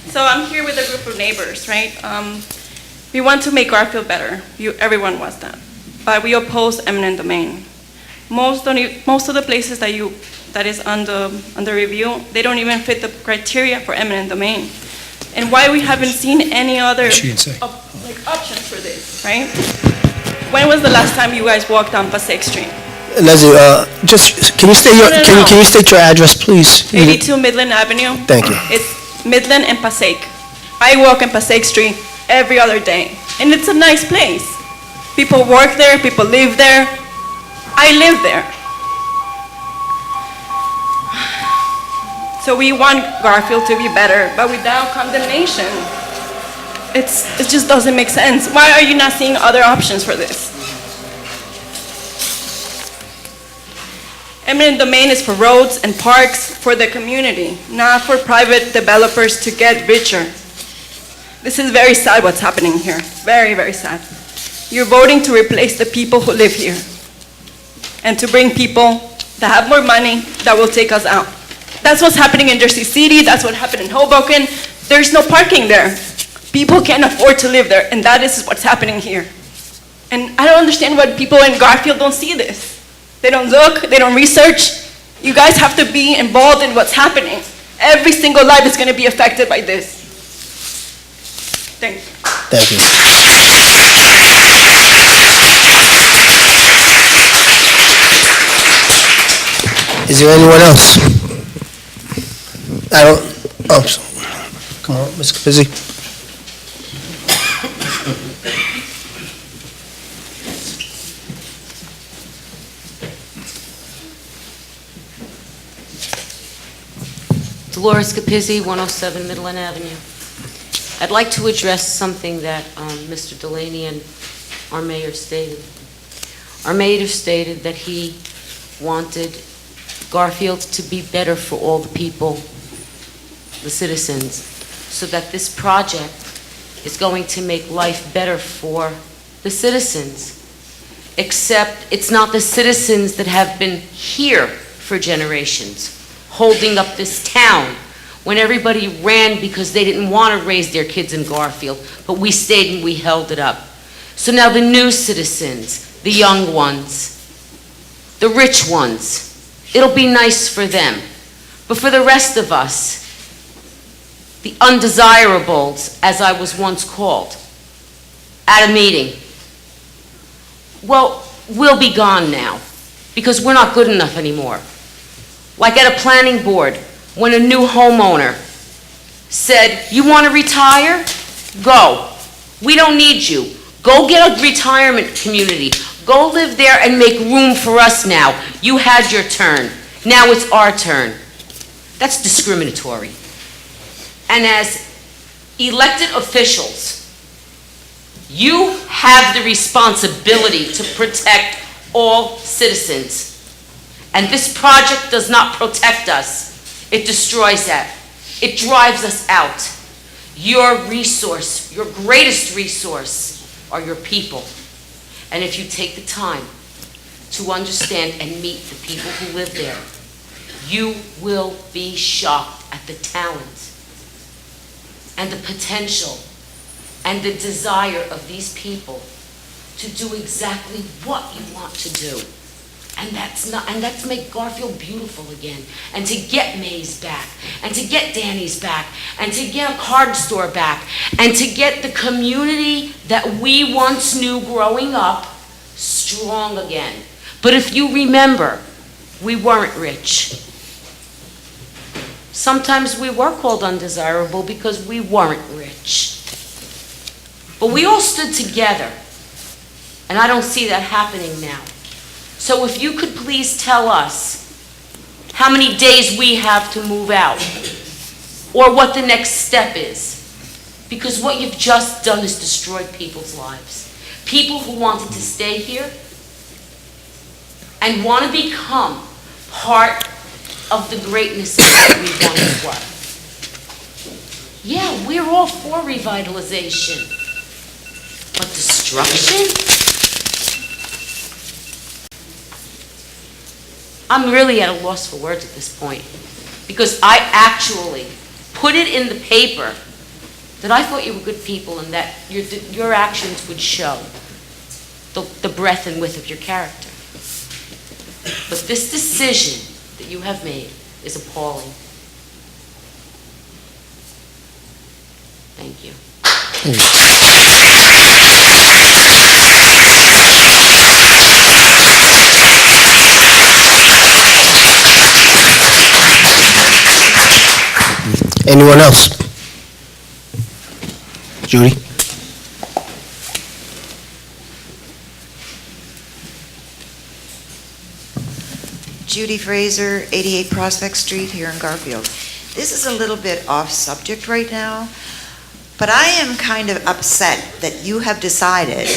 So I'm here with a group of neighbors, right? We want to make Garfield better. Everyone wants that. But we oppose eminent domain. Most of the places that is under review, they don't even fit the criteria for eminent domain. And why we haven't seen any other options for this, right? When was the last time you guys walked down Passaic Street?
Leslie, just, can you state your, can you state your address, please?
82 Midland Avenue.
Thank you.
It's Midland and Passaic. I walk in Passaic Street every other day, and it's a nice place. People work there, people live there. I live there. So we want Garfield to be better, but without condemnation. It just doesn't make sense. Why are you not seeing other options for this? Eminent domain is for roads and parks for the community, not for private developers to get richer. This is very sad what's happening here. Very, very sad. You're voting to replace the people who live here and to bring people that have more money that will take us out. That's what's happening in Jersey City. That's what happened in Hoboken. There's no parking there. People can't afford to live there, and that is what's happening here. And I don't understand why people in Garfield don't see this. They don't look, they don't research. You guys have to be involved in what's happening. Every single life is going to be affected by this. Thank you.
Thank you. Is there anyone else? I don't, come on, Ms. Capizzi.
Dolores Capizzi, 107 Midland Avenue. I'd like to address something that Mr. Delaney and our mayor stated. Our mayor stated that he wanted Garfield to be better for all the people, the citizens, so that this project is going to make life better for the citizens. Except it's not the citizens that have been here for generations, holding up this town, when everybody ran because they didn't want to raise their kids in Garfield, but we stayed and we held it up. So now the new citizens, the young ones, the rich ones, it'll be nice for them. But for the rest of us, the undesirables, as I was once called, at a meeting, well, we'll be gone now, because we're not good enough anymore. Like at a planning board, when a new homeowner said, "You want to retire? Go. We don't need you. Go get a retirement community. Go live there and make room for us now. You had your turn. Now it's our turn." That's discriminatory. And as elected officials, you have the responsibility to protect all citizens. And this project does not protect us. It destroys that. It drives us out. Your resource, your greatest resource, are your people. And if you take the time to understand and meet the people who live there, you will be shocked at the talent and the potential and the desire of these people to do exactly what you want to do. And that's make Garfield beautiful again, and to get May's back, and to get Danny's back, and to get a card store back, and to get the community that we once knew growing up strong again. But if you remember, we weren't rich. Sometimes we were called undesirable because we weren't rich. But we all stood together, and I don't see that happening now. So if you could please tell us how many days we have to move out, or what the next step is. Because what you've just done is destroyed people's lives. People who wanted to stay here and want to become part of the greatness that we once were. Yeah, we're all for revitalization. But destruction? I'm really at a loss for words at this point, because I actually put it in the paper that I thought you were good people and that your actions would show the breadth and width of your character. But this decision that you have made is appalling. Thank you.
Anyone else? Judy?
Judy Fraser, 88 Prospect Street here in Garfield. This is a little bit off subject right now, but I am kind of upset that you have decided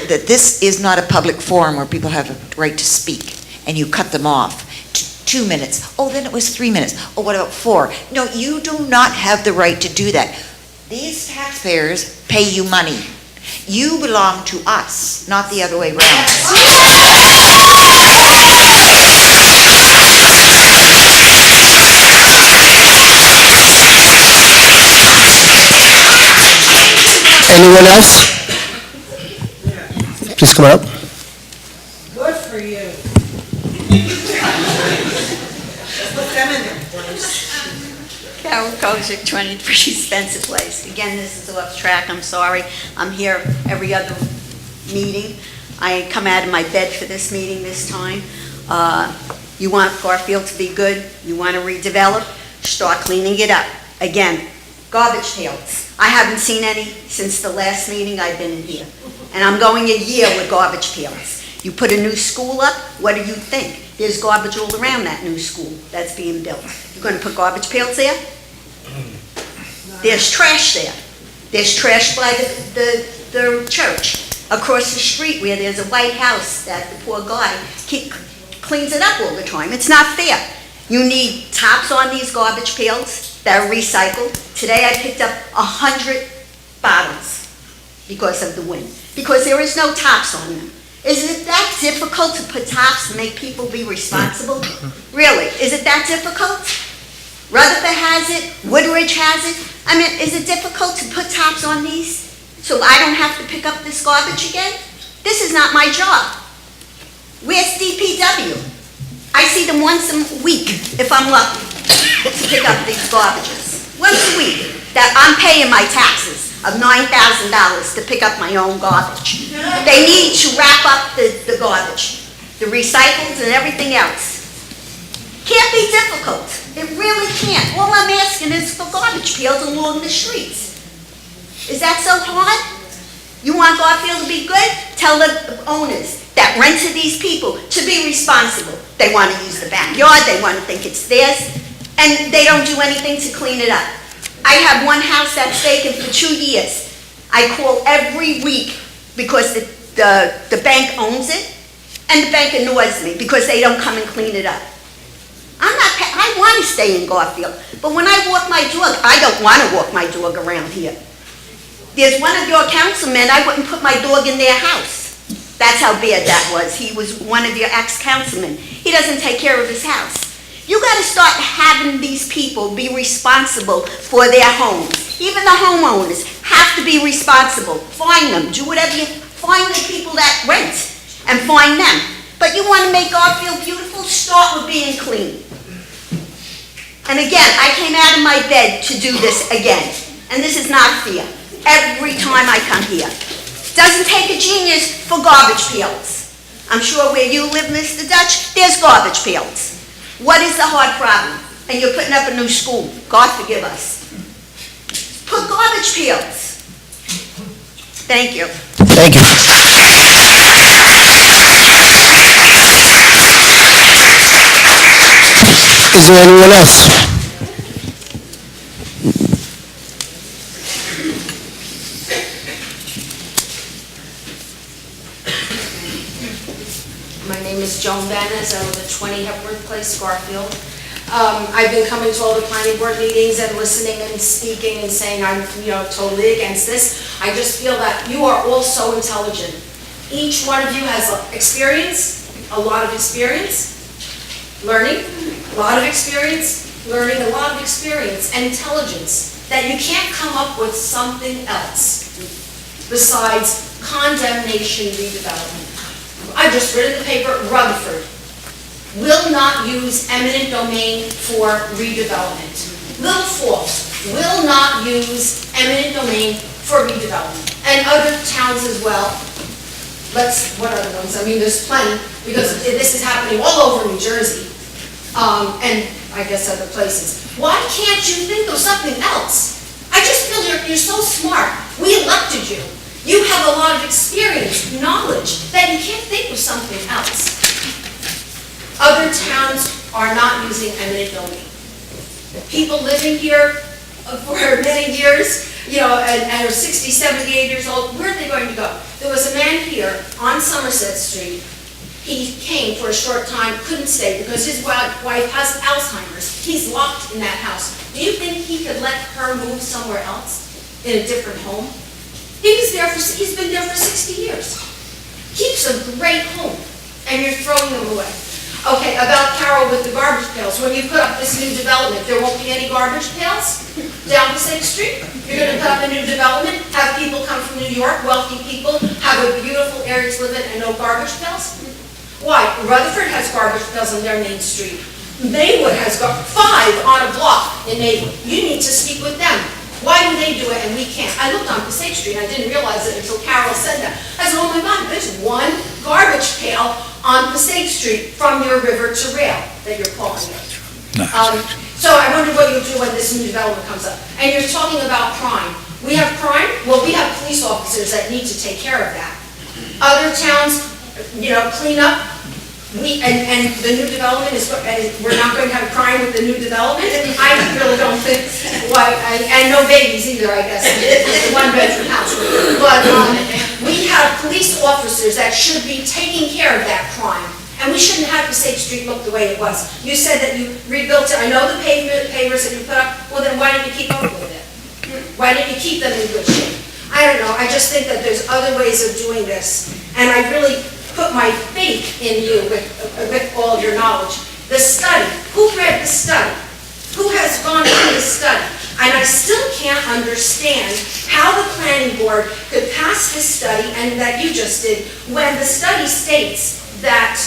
that this is not a public forum where people have a right to speak, and you cut them off. 2 minutes. Oh, then it was 3 minutes. Oh, what about 4? No, you do not have the right to do that. These taxpayers pay you money. You belong to us, not the other way around.
Anyone else? Please come up.
Good for you. Put them in their place.
Carol Kozik, 23 Spencer Place. Again, this is off track, I'm sorry. I'm here every other meeting. I come out of my bed for this meeting this time. You want Garfield to be good, you want to redevelop, start cleaning it up. Again, garbage pails. I haven't seen any since the last meeting I've been in here. And I'm going a year with garbage pails. You put a new school up, what do you think? There's garbage all around that new school that's being built. You're going to put garbage pails there? There's trash there. There's trash by the church. Across the street where there's a white house that the poor guy cleans it up all the time. It's not fair. You need tops on these garbage pails that are recycled. Today I picked up 100 bottles because of the wind. Because there is no tops on them. Is it that difficult to put tops and make people be responsible? Really, is it that difficult? Rutherford has it, Woodridge has it. I mean, is it difficult to put tops on these? so I don't have to pick up this garbage again? This is not my job. Where's DPW? I see them once a week, if I'm lucky, to pick up these garbages. Once a week, that I'm paying my taxes of $9,000 to pick up my own garbage. They need to wrap up the garbage, the recycles and everything else. Can't be difficult. It really can't. All I'm asking is for garbage pails along the streets. Is that so hard? You want Garfield to be good? Tell the owners that rent to these people to be responsible. They want to use the backyard, they want to think it's theirs, and they don't do anything to clean it up. I have one house that's vacant for 2 years. I call every week because the bank owns it, and the bank annoys me because they don't come and clean it up. I want to stay in Garfield, but when I walk my dog, I don't want to walk my dog around here. There's one of your councilmen, I wouldn't put my dog in their house. That's how bad that was. He was one of your ex-councilmen. He doesn't take care of his house. You got to start having these people be responsible for their homes. Even the homeowners have to be responsible. Find them. Do whatever you find the people that rent and find them. But you want to make Garfield beautiful? Start with being clean. And again, I came out of my bed to do this again. And this is not fair. Every time I come here. Doesn't take a genius for garbage pails. I'm sure where you live, Mr. Dutch, there's garbage pails. What is the hard problem? And you're putting up a new school. God forgive us. Put garbage pails. Thank you.
Thank you. Is there anyone else?
My name is Joan Benes. I live at 20 Hepworth Place, Garfield. I've been coming to all the planning board meetings and listening and speaking and saying I'm, totally against this. I just feel that you are all so intelligent. Each one of you has experience, a lot of experience, learning, a lot of experience, learning, a lot of experience, and intelligence, that you can't come up with something else besides condemnation redevelopment. I just read in the paper, Rutherford will not use eminent domain for redevelopment. Little Falls will not use eminent domain for redevelopment. And other towns as well. What other ones? I mean, there's plenty, because this is happening all over New Jersey, and I guess other places. Why can't you think of something else? I just feel you're so smart. We elected you. You have a lot of experience, knowledge, that you can't think of something else. Other towns are not using eminent domain. People living here for many years, and are 60, 78 years old, where are they going to go? There was a man here on Somerset Street. He came for a short time, couldn't stay because his wife has Alzheimer's. He's locked in that house. Do you think he could let her move somewhere else in a different home? He's been there for 60 years. Keeps a great home, and you're throwing them away. Okay, about Carol with the garbage pails. When you put up this new development, there won't be any garbage pails down Passaic Street. You're going to put up a new development, have people come from New York, wealthy people, have a beautiful area to live in, and no garbage pails? Why? Rutherford has garbage pails on their main street. Maywood has got 5 on a block in Maywood. You need to speak with them. Why do they do it and we can't? I looked on Passaic Street and I didn't realize it until Carol said that. I said, oh my God, there's one garbage pail on Passaic Street from your river to rail that you're calling it. So I wonder what you'll do when this new development comes up. And you're talking about crime. We have crime? Well, we have police officers that need to take care of that. Other towns, clean up. And the new development we're not going to have crime with the new development? I really don't think, and no babies either, I guess. It's a one-bedroom house. But we have police officers that should be taking care of that crime. And we shouldn't have Passaic Street look the way it was. You said that you rebuilt it. I know the pavers that you put up. Well, then why didn't you keep up with it? Why didn't you keep them in good shape? I don't know. I just think that there's other ways of doing this. And I really put my faith in you with all your knowledge. The study, who read the study? Who has gone through the study? And I still can't
understand how the planning board could pass this study, and that you just did, when the study states that,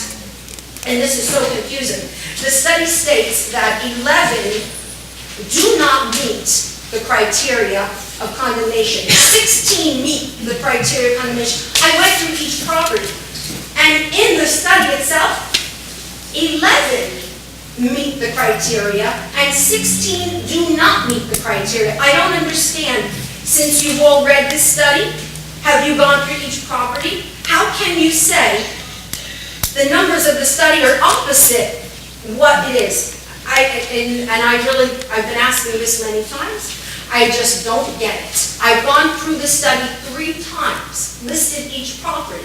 and this is so confusing, the study states that 11 do not meet the criteria of condemnation. 16 meet the criteria of condemnation. I went through each property, and in the study itself, 11 meet the criteria, and 16 do not meet the criteria. I don't understand. Since you've all read this study, have you gone through each property? How can you say the numbers of the study are opposite what it is? I've been asking this many times. I just don't get it. I've gone through the study 3 times, listed each property.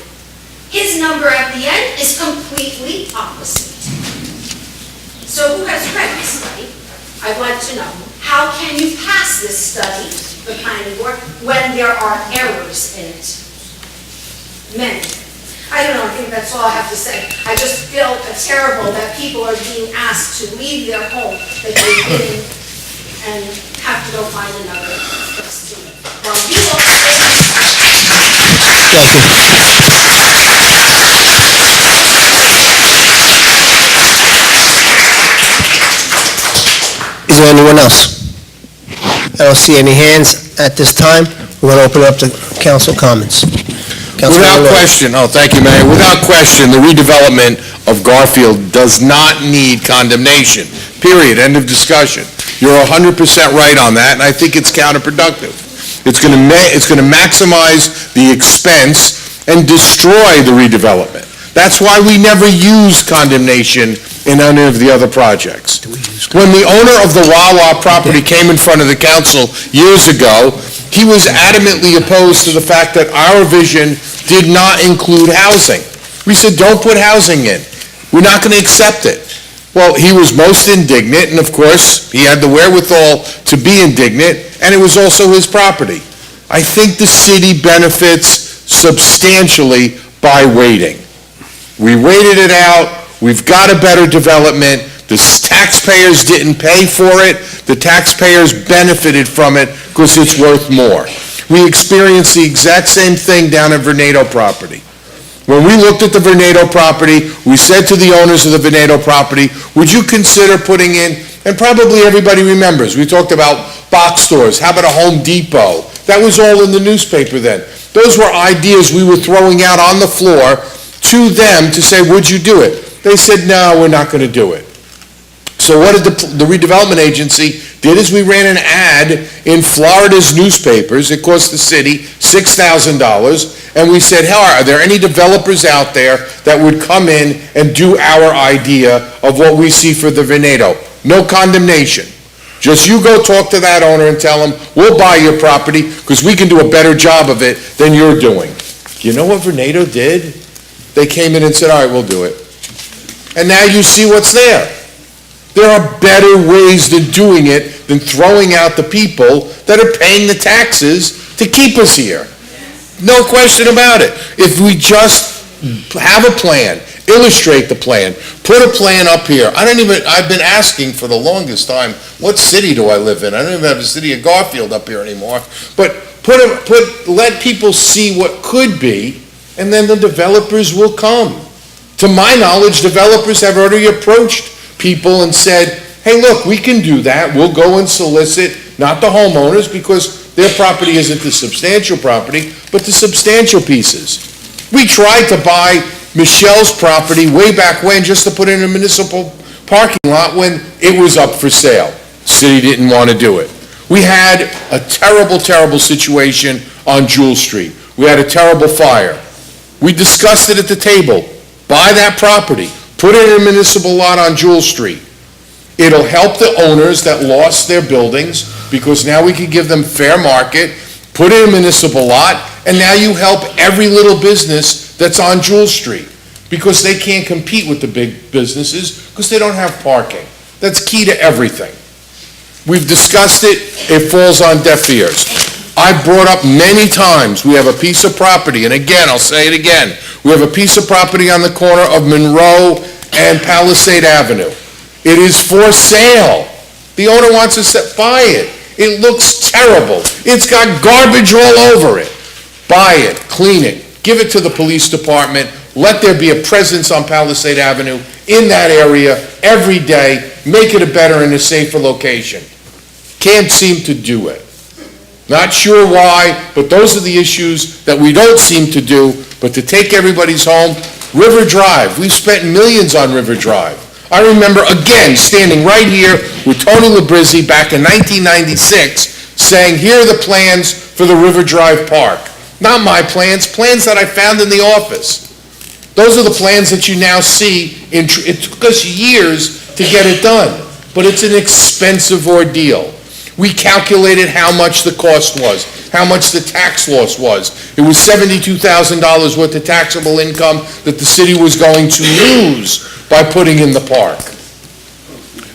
His number at the end is completely opposite. So who has read the study? I'd like to know, how can you pass this study, the planning board, when there are errors in it? Many. I don't know, I think that's all I have to say. I just feel terrible that people are being asked to leave their home that they live in and have to go find another place to live. While you all
Is there anyone else? I don't see any hands at this time. We're going to open up to council comments.
Without question, thank you, Mayor. Without question, the redevelopment of Garfield does not need condemnation, period, end of discussion. You're 100% right on that, and I think it's counterproductive. It's going to maximize the expense and destroy the redevelopment. That's why we never use condemnation in any of the other projects. When the owner of the Wawa property came in front of the council years ago, he was adamantly opposed to the fact that our vision did not include housing. We said, don't put housing in. We're not going to accept it. Well, he was most indignant, and of course, he had the wherewithal to be indignant, and it was also his property. I think the city benefits substantially by waiting. We waited it out. We've got a better development. The taxpayers didn't pay for it. The taxpayers benefited from it because it's worth more. We experienced the exact same thing down at Venato property. When we looked at the Venato property, we said to the owners of the Venato property, would you consider putting in, and probably everybody remembers, we talked about box stores, how about a Home Depot? That was all in the newspaper then. Those were ideas we were throwing out on the floor to them to say, would you do it? They said, no, we're not going to do it. So what did the redevelopment agency did is we ran an ad in Florida's newspapers. It cost the city $6,000. And we said, hell, are there any developers out there that would come in and do our idea of what we see for the Venato? No condemnation. Just you go talk to that owner and tell him, we'll buy your property because we can do a better job of it than you're doing. You know what Venato did? They came in and said, all right, we'll do it. And now you see what's there. There are better ways than doing it than throwing out the people that are paying the taxes to keep us here. No question about it. If we just have a plan, illustrate the plan, put a plan up here. I've been asking for the longest time, what city do I live in? I don't even have the city of Garfield up here anymore. But let people see what could be, and then the developers will come. To my knowledge, developers have already approached people and said, hey, look, we can do that. We'll go and solicit, not the homeowners, because their property isn't the substantial property, but the substantial pieces. We tried to buy Michelle's property way back when just to put in a municipal parking lot when it was up for sale. The city didn't want to do it. We had a terrible, terrible situation on Jewel Street. We had a terrible fire. We discussed it at the table. Buy that property. Put it in a municipal lot on Jewel Street. It'll help the owners that lost their buildings because now we can give them fair market, put it in a municipal lot, and now you help every little business that's on Jewel Street because they can't compete with the big businesses because they don't have parking. That's key to everything. We've discussed it. It falls on deaf ears. I've brought up many times, we have a piece of property, and again, I'll say it again, we have a piece of property on the corner of Monroe and Palisade Avenue. It is for sale. The owner wants to buy it. It looks terrible. It's got garbage all over it. Buy it, clean it, give it to the police department, let there be a presence on Palisade Avenue in that area every day, make it a better and a safer location. Can't seem to do it. Not sure why, but those are the issues that we don't seem to do, but to take everybody's home. River Drive, we've spent millions on River Drive. I remember, again, standing right here with Tony Labrizzi back in 1996, saying, here are the plans for the River Drive Park. Not my plans, plans that I found in the office. Those are the plans that you now see. It took us years to get it done, but it's an expensive ordeal. We calculated how much the cost was, how much the tax loss was. It was $72,000 worth of taxable income that the city was going to lose by putting in the park.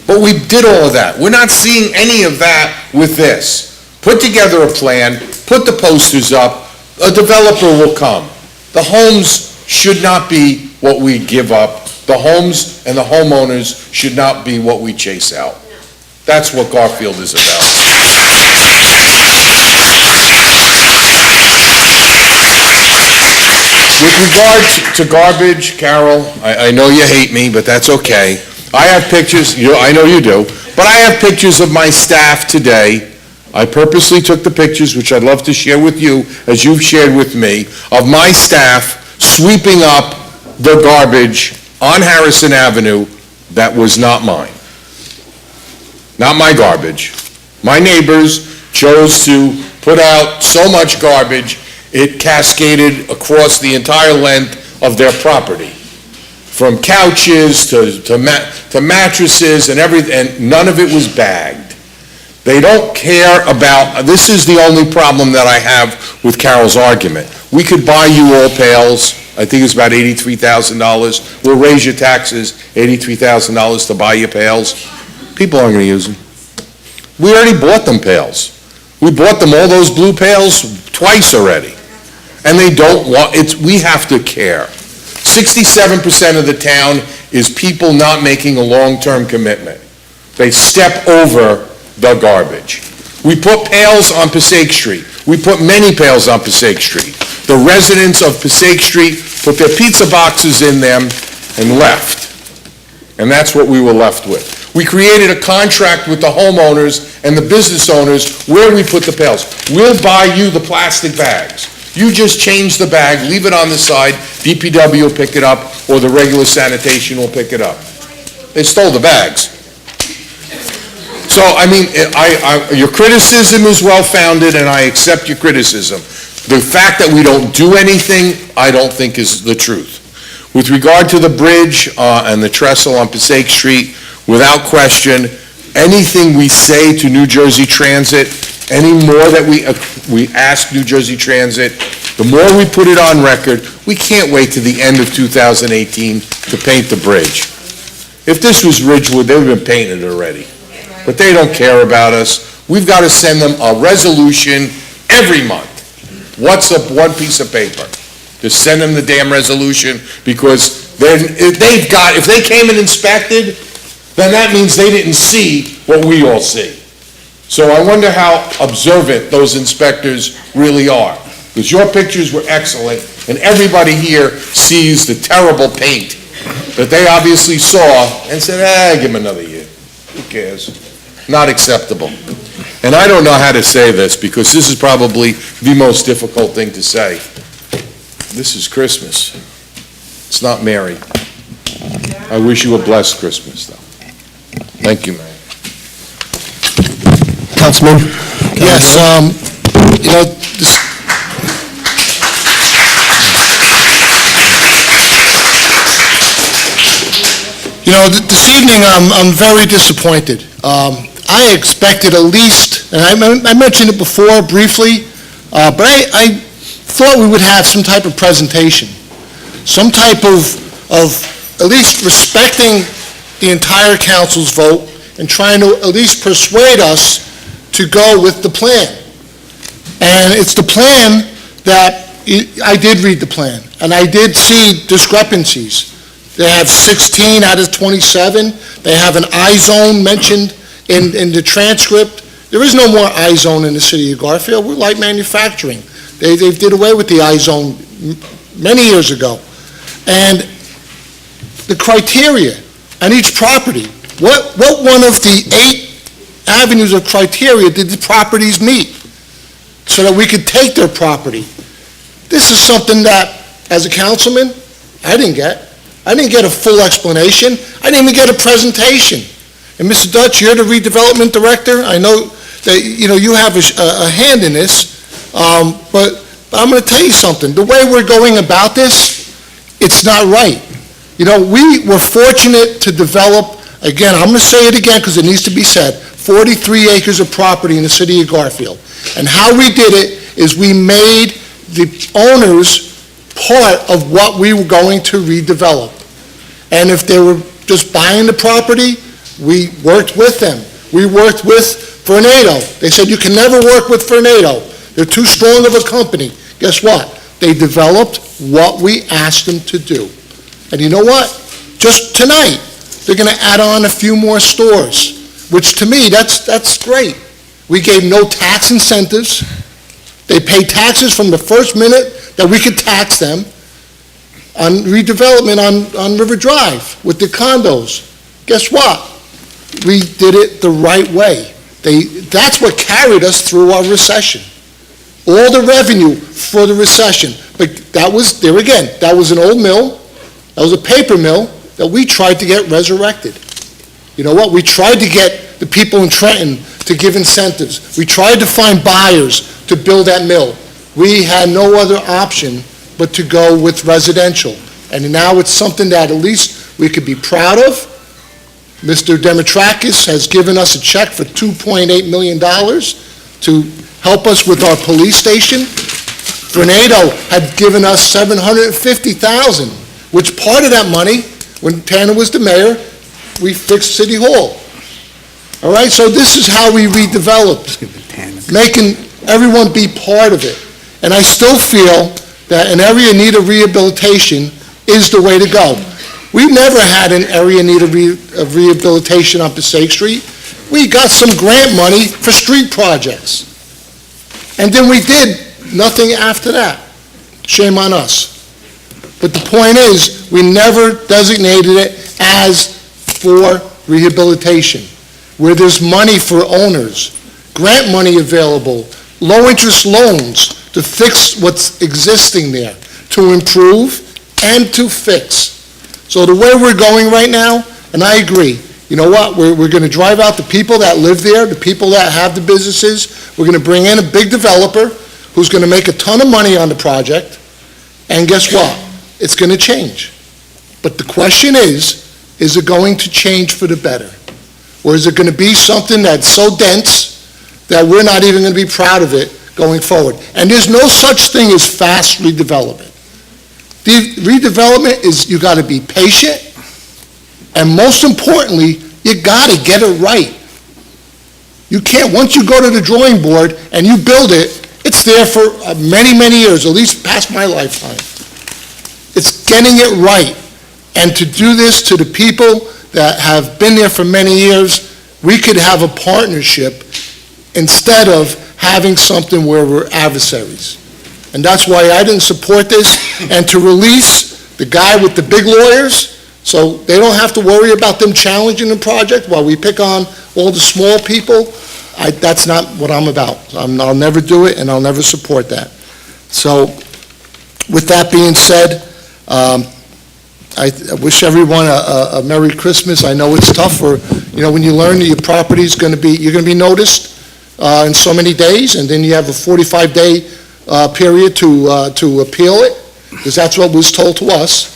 But we did all of that. We're not seeing any of that with this. Put together a plan, put the posters up, a developer will come. The homes should not be what we give up. The homes and the homeowners should not be what we chase out. That's what Garfield is about. With regard to garbage, Carol, I know you hate me, but that's okay. I have pictures, I know you do, but I have pictures of my staff today. I purposely took the pictures, which I'd love to share with you, as you've shared with me, of my staff sweeping up the garbage on Harrison Avenue that was not mine. Not my garbage. My neighbors chose to put out so much garbage, it cascaded across the entire length of their property. From couches to mattresses and everything, and none of it was bagged. They don't care about, this is the only problem that I have with Carol's argument. We could buy you all pails, I think it's about $83,000. We'll raise your taxes, $83,000 to buy you pails. People aren't going to use them. We already bought them pails. We bought them all those blue pails twice already. And they don't want, we have to care. 67% of the town is people not making a long-term commitment. They step over the garbage. We put pails on Passaic Street. We put many pails on Passaic Street. The residents of Passaic Street put their pizza boxes in them and left. And that's what we were left with. We created a contract with the homeowners and the business owners where we put the pails. We'll buy you the plastic bags. You just change the bag, leave it on the side, DPW will pick it up, or the regular sanitation will pick it up. They stole the bags. So, I mean, your criticism is well-founded, and I accept your criticism. The fact that we don't do anything, I don't think is the truth. With regard to the bridge and the trestle on Passaic Street, without question, anything we say to New Jersey Transit, any more that we ask New Jersey Transit, the more we put it on record, we can't wait to the end of 2018 to paint the bridge. If this was Ridgewood, they would have been painted already. But they don't care about us. We've got to send them a resolution every month. What's up, one piece of paper? Just send them the damn resolution, because if they came and inspected, then that means they didn't see what we all see. So I wonder how observant those inspectors really are, because your pictures were excellent, and everybody here sees the terrible paint that they obviously saw and said, give them another year. Who cares? Not acceptable. And I don't know how to say this, because this is probably the most difficult thing to say. This is Christmas. It's not Mary. I wish you a blessed Christmas, though. Thank you, Mary.
Councilman?
Yes, this evening, I'm very disappointed. I expected at least, and I mentioned it before briefly, but I thought we would have some type of presentation, some type of at least respecting the entire council's vote and trying to at least persuade us to go with the plan. And it's the plan that, I did read the plan, and I did see discrepancies. They have 16 out of 27. They have an I-zone mentioned in the transcript There is no more I-zone in the city of Garfield. We're light manufacturing. They did away with the I-zone many years ago. And the criteria on each property, what one of the 8 avenues of criteria did the properties meet so that we could take their property? This is something that, as a councilman, I didn't get. I didn't get a full explanation. I didn't even get a presentation. And Mr. Dutch, you're the redevelopment director. I know that, you have a hand in this, but I'm going to tell you something. The way we're going about this, it's not right. We were fortunate to develop, again, I'm going to say it again because it needs to be said, 43 acres of property in the city of Garfield. And how we did it is we made the owners part of what we were going to redevelop. And if they were just buying the property, we worked with them. We worked with Vornado. They said, you can never work with Vornado. They're too strong of a company. Guess what? They developed what we asked them to do. And you know what? Just tonight, they're going to add on a few more stores, which to me, that's great. We gave no tax incentives. They paid taxes from the first minute that we could tax them on redevelopment on River Drive with the condos. Guess what? We did it the right way. That's what carried us through our recession. All the revenue for the recession. But that was, there again, that was an old mill, that was a paper mill that we tried to get resurrected. You know what? We tried to get the people in Trenton to give incentives. We tried to find buyers to build that mill. We had no other option but to go with residential. And now it's something that at least we could be proud of. Mr. Demetrakis has given us a check for $2.8 million to help us with our police station. Vornado had given us $750,000, which part of that money, when Tanner was the mayor, we fixed City Hall. All right, so this is how we redeveloped, making everyone be part of it. And I still feel that an area in need of rehabilitation is the way to go. We never had an area in need of rehabilitation on Passaic Street. We got some grant money for street projects. And then we did nothing after that. Shame on us. But the point is, we never designated it as for rehabilitation, where there's money for owners, grant money available, low-interest loans to fix what's existing there, to improve and to fix. So the way we're going right now, and I agree, you know what, we're going to drive out the people that live there, the people that have the businesses. We're going to bring in a big developer who's going to make a ton of money on the project, and guess what? It's going to change. But the question is it going to change for the better? Or is it going to be something that's so dense that we're not even going to be proud of it going forward? And there's no such thing as fast redevelopment. The redevelopment is, you got to be patient, and most importantly, you got to get it right. You can't, once you go to the drawing board and you build it, it's there for many, many years, at least past my lifetime. It's getting it right. And to do this to the people that have been there for many years, we could have a partnership instead of having something where we're adversaries. And that's why I didn't support this, and to release the guy with the big lawyers, so they don't have to worry about them challenging the project while we pick on all the small people. That's not what I'm about. I'll never do it, and I'll never support that. So with that being said, I wish everyone a Merry Christmas. I know it's tough for, when you learn that your property's going to be, you're going to be noticed in so many days, and then you have a 45-day period to appeal it, because that's what was told to us.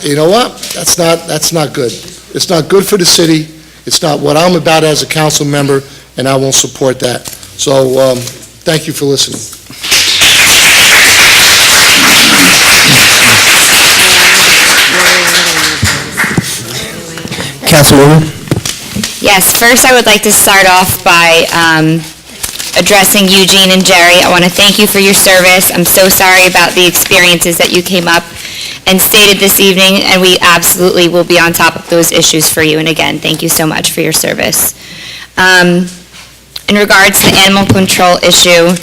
You know what? That's not good. It's not good for the city. It's not what I'm about as a council member, and I won't support that. So, thank you for listening.
Councilwoman?
Yes, first I would like to start off by addressing Eugene and Jerry. I want to thank you for your service. I'm so sorry about the experiences that you came up and stated this evening, and we absolutely will be on top of those issues for you. And again, thank you so much for your service. in regards to the animal control issue,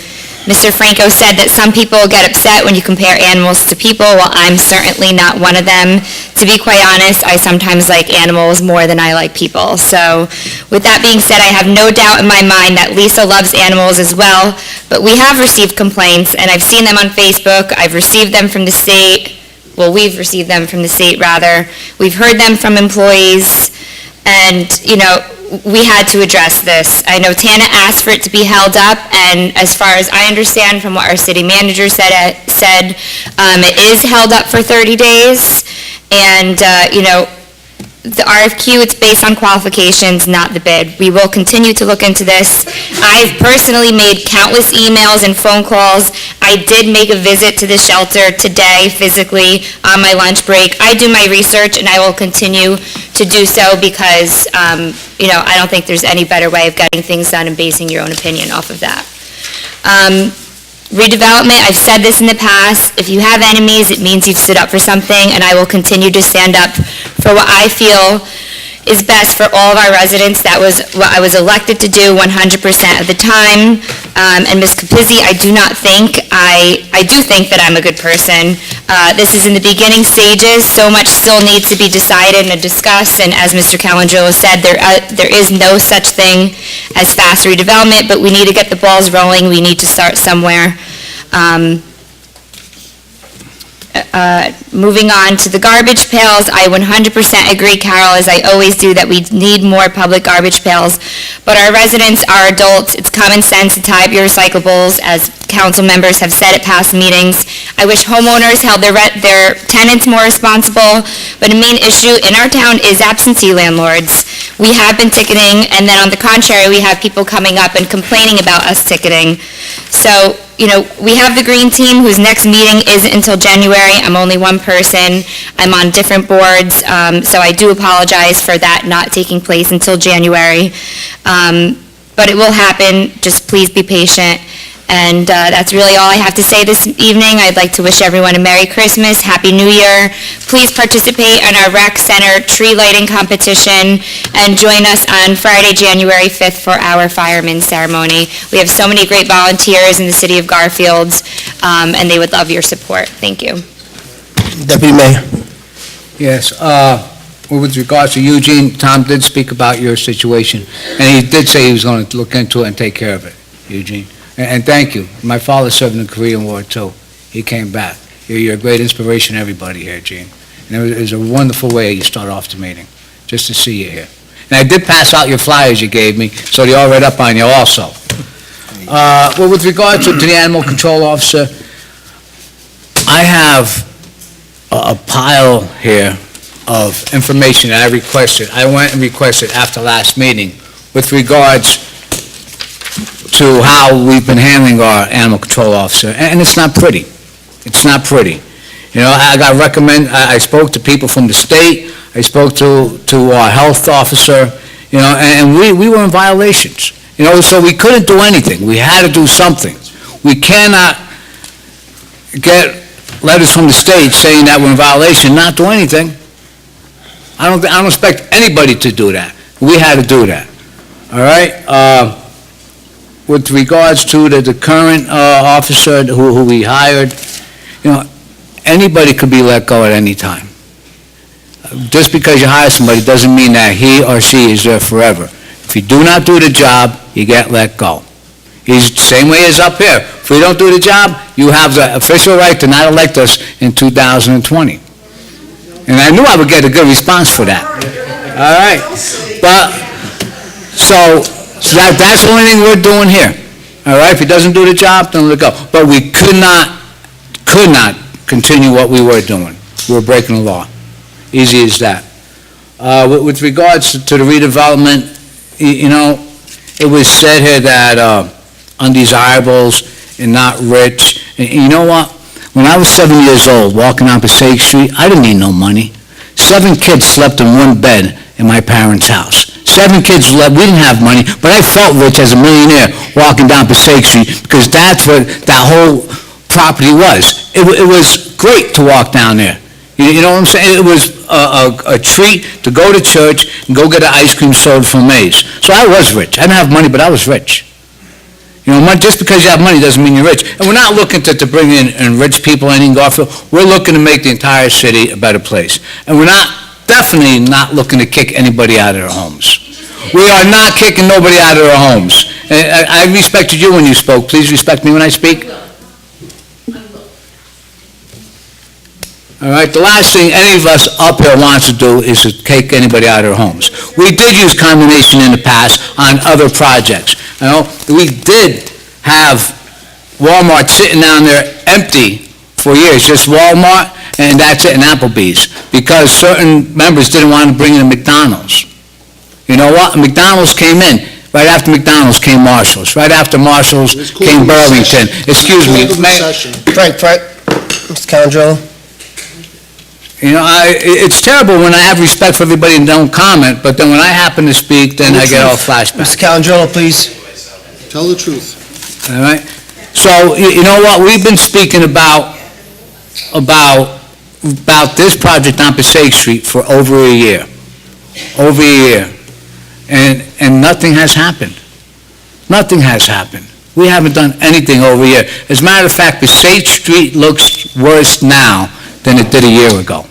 Mr. Franco said that some people get upset when you compare animals to people. Well, I'm certainly not one of them. To be quite honest, I sometimes like animals more than I like people. So with that being said, I have no doubt in my mind that Lisa loves animals as well, but we have received complaints, and I've seen them on Facebook. I've received them from the state. Well, we've received them from the state, rather. We've heard them from employees, and, you know, we had to address this. I know Tana asked for it to be held up, and as far as I understand from what our city manager said, it is held up for 30 days, and, you know, the RFQ, it's based on qualifications, not the bid. We will continue to look into this. I've personally made countless emails and phone calls. I did make a visit to the shelter today physically on my lunch break. I do my research, and I will continue to do so because, you know, I don't think there's any better way of getting things done and basing your own opinion off of that. Redevelopment, I've said this in the past, if you have enemies, it means you've stood up for something, and I will continue to stand up for what I feel is best for all of our residents. That was what I was elected to do 100% of the time. And Ms. Capizzi, I do think that I'm a good person. This is in the beginning stages. So much still needs to be decided and discussed, and as Mr. Calandrillo said, there is no such thing as fast redevelopment, but we need to get the balls rolling. We need to start somewhere. Moving on to the garbage pails, I 100% agree, Carol, as I always do, that we need more public garbage pails. But our residents are adults. It's common sense to tie up your recyclables, as council members have said at past meetings. I wish homeowners held their tenants more responsible, but a main issue in our town is absentee landlords. We have been ticketing, and then on the contrary, we have people coming up and complaining about us ticketing. So, you know, we have the green team whose next meeting isn't until January. I'm only one person. I'm on different boards, so I do apologize for that not taking place until January. But it will happen. Just please be patient. And that's really all I have to say this evening. I'd like to wish everyone a Merry Christmas, Happy New Year. Please participate in our rec center tree lighting competition and join us on Friday, January 5th for our fireman ceremony. We have so many great volunteers in the city of Garfield, and they would love your support. Thank you.
Deputy Mayor.
Yes, with regards to Eugene, Tom did speak about your situation, and he did say he was going to look into it and take care of it, Eugene. And thank you. My father served in the Korean War, too. He came back. You're a great inspiration to everybody here, Gene. And it was a wonderful way you start off the meeting, just to see you here. And I did pass out your flyers you gave me, so they all read up on you also. Well, with regard to the animal control officer, I have a pile here of information that I requested. I went and requested after last meeting with regards to how we've been handling our animal control officer, and it's not pretty. It's not pretty. You know, I spoke to people from the state, I spoke to our health officer, you know, and we were in violations. You know, so we couldn't do anything. We had to do something. We cannot get letters from the state saying that we're in violation, not do anything. I don't expect anybody to do that. We had to do that. All right? With regards to the current officer who we hired, you know, anybody could be let go at any time. Just because you hire somebody doesn't mean that he or she is there forever. If you do not do the job, you get let go. He's the same way as up here. If we don't do the job, you have the official right to not elect us in 2020. And I knew I would get a good response for that. All right. But, so that's the only thing we're doing here. All right? If he doesn't do the job, then let go. But we could not continue what we were doing. We were breaking the law. Easy as that. With regards to the redevelopment, you know, it was said here that undesirables and not rich. And you know what? When I was 7 years old, walking down Passaic Street, I didn't need no money. 7 kids slept in one bed in my parents' house. 7 kids slept, we didn't have money, but I felt rich as a millionaire walking down Passaic Street because that's what that whole property was. It was great to walk down there. You know what I'm saying? It was a treat to go to church and go get an ice cream soda from Mays. So I was rich. I didn't have money, but I was rich. You know, just because you have money doesn't mean you're rich. And we're not looking to bring in rich people in Garfield. We're looking to make the entire city a better place. And we're definitely not looking to kick anybody out of their homes. We are not kicking nobody out of their homes. And I respected you when you spoke. Please respect me when I speak. All right, the last thing any of us up here wants to do is to kick anybody out of their homes. We did use condemnation in the past on other projects. You know, we did have Walmart sitting down there empty for years, just Walmart, and that's it, and Applebee's, because certain members didn't want to bring in McDonald's. You know what? McDonald's came in. Right after McDonald's came Marshall's. Right after Marshall's came Burlington. Excuse me.
Frank, Mr. Calandrello.
You know, it's terrible when I have respect for everybody and don't comment, but then when I happen to speak, then I get all flashbacks.
Mr. Calandrello, please.
Tell the truth.
All right? So, you know what? We've been speaking about this project on Passaic Street for over a year. Over a year. And nothing has happened. Nothing has happened. We haven't done anything over a year. As a matter of fact, Passaic Street looks worse now than it did a year ago.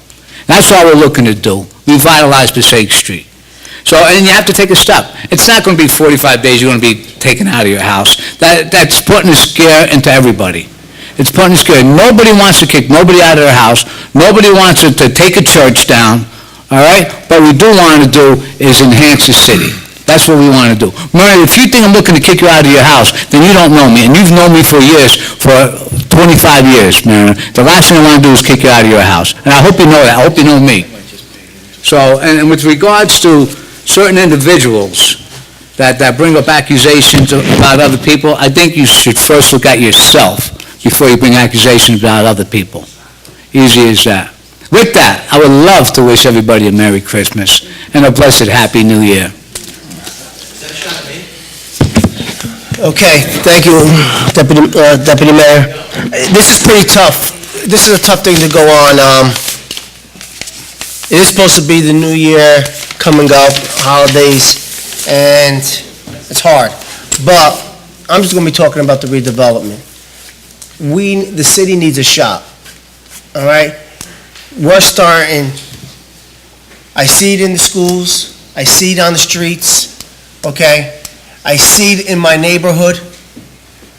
That's what we're looking to do, revitalize Passaic Street. So, and you have to take a step. It's not going to be 45 days you're going to be taken out of your house. That's putting a scare into everybody. It's putting a scare. Nobody wants to kick nobody out of their house. Nobody wants to take a church down, all right? What we do want to do is enhance the city. That's what we want to do. Murray, if you think I'm looking to kick you out of your house, then you don't know me, and you've known me for years, for 25 years, Mary. The last thing I want to do is kick you out of your house. And I hope you know that. I hope you know me. So, and with regards to certain individuals that bring up accusations about other people, I think you should first look at yourself before you bring accusations about other people. Easy as that. With that, I would love to wish everybody a Merry Christmas and a blessed Happy New Year.
Okay, thank you, Deputy Mayor. This is pretty tough. This is a tough thing to go on. It is supposed to be the new year coming up, holidays, and it's hard. But I'm just going to be talking about the redevelopment. The city needs a shop, all right? We're starting, I see it in the schools, I see it on the streets, okay? I see it in my neighborhood,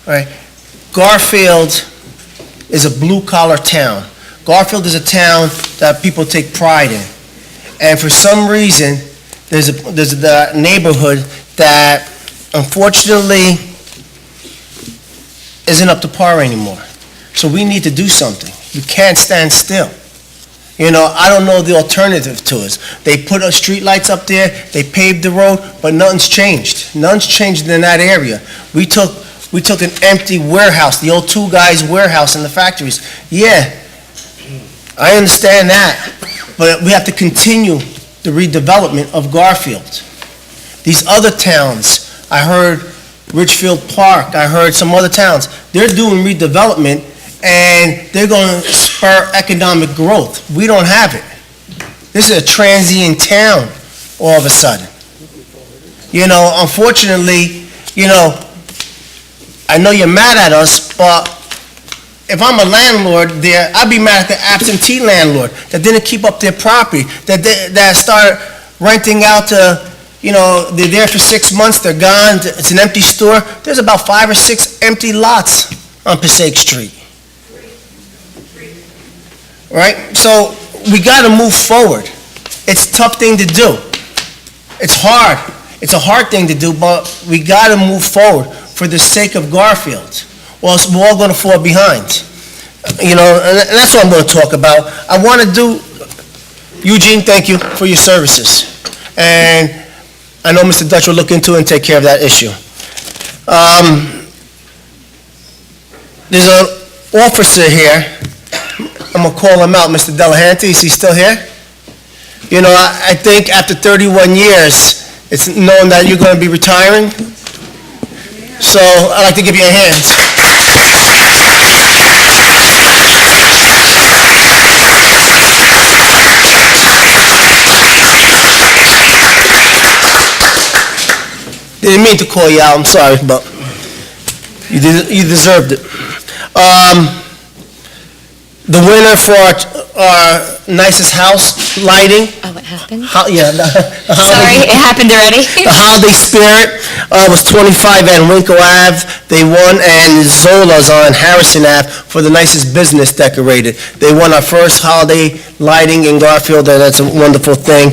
all right? Garfield is a blue-collar town. Garfield is a town that people take pride in. And for some reason, there's the neighborhood that unfortunately isn't up to par anymore. So we need to do something. We can't stand still. You know, I don't know the alternative to it. They put street lights up there, they paved the road, but nothing's changed. Nothing's changed in that area. We took an empty warehouse, the old Two Guys warehouse in the factories. Yeah, I understand that, but we have to continue the redevelopment of Garfield. These other towns, I heard Richfield Park, I heard some other towns, they're doing redevelopment and they're going to spur economic growth. We don't have it. This is a transient town all of a sudden. You know, unfortunately, you know, I know you're mad at us, but if I'm a landlord there, I'd be mad at the absentee landlord that didn't keep up their property, that started renting out to, you know, they're there for 6 months, they're gone, it's an empty store. There's about 5 or 6 empty lots on Passaic Street. Right? So we got to move forward. It's a tough thing to do. It's hard. It's a hard thing to do, but we got to move forward for the sake of Garfield, or else we're all going to fall behind. You know, and that's what I'm going to talk about. I want to do, Eugene, thank you for your services. And I know Mr. Dutch will look into it and take care of that issue. There's an officer here. I'm going to call him out, Mr. Delahanty. Is he still here? You know, I think after 31 years, it's known that you're going to be retiring. So I'd like to give you a hand. Didn't mean to call you out, I'm sorry, but You deserved it. The winner for our nicest house lighting.
Oh, what happened?
Yeah.
Sorry, it happened already?
The Holiday Spirit was 25 at Winkle Ave. They won, and Zola's on Harrison Ave for the nicest business decorated. They won our first holiday lighting in Garfield, and that's a wonderful thing.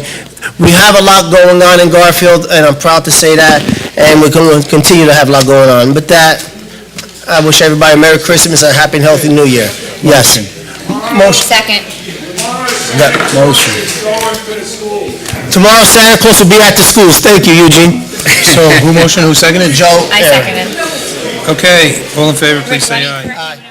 We have a lot going on in Garfield, and I'm proud to say that, and we're going to continue to have a lot going on. With that, I wish everybody a Merry Christmas and a Happy and Healthy New Year. Yes. Motion.
Second.
That motion. Tomorrow, Santa Claus will be at the schools. Thank you, Eugene.
So, who motioned, who seconded?
Joe.
I seconded.
Okay, all in favor, please say aye.
Aye.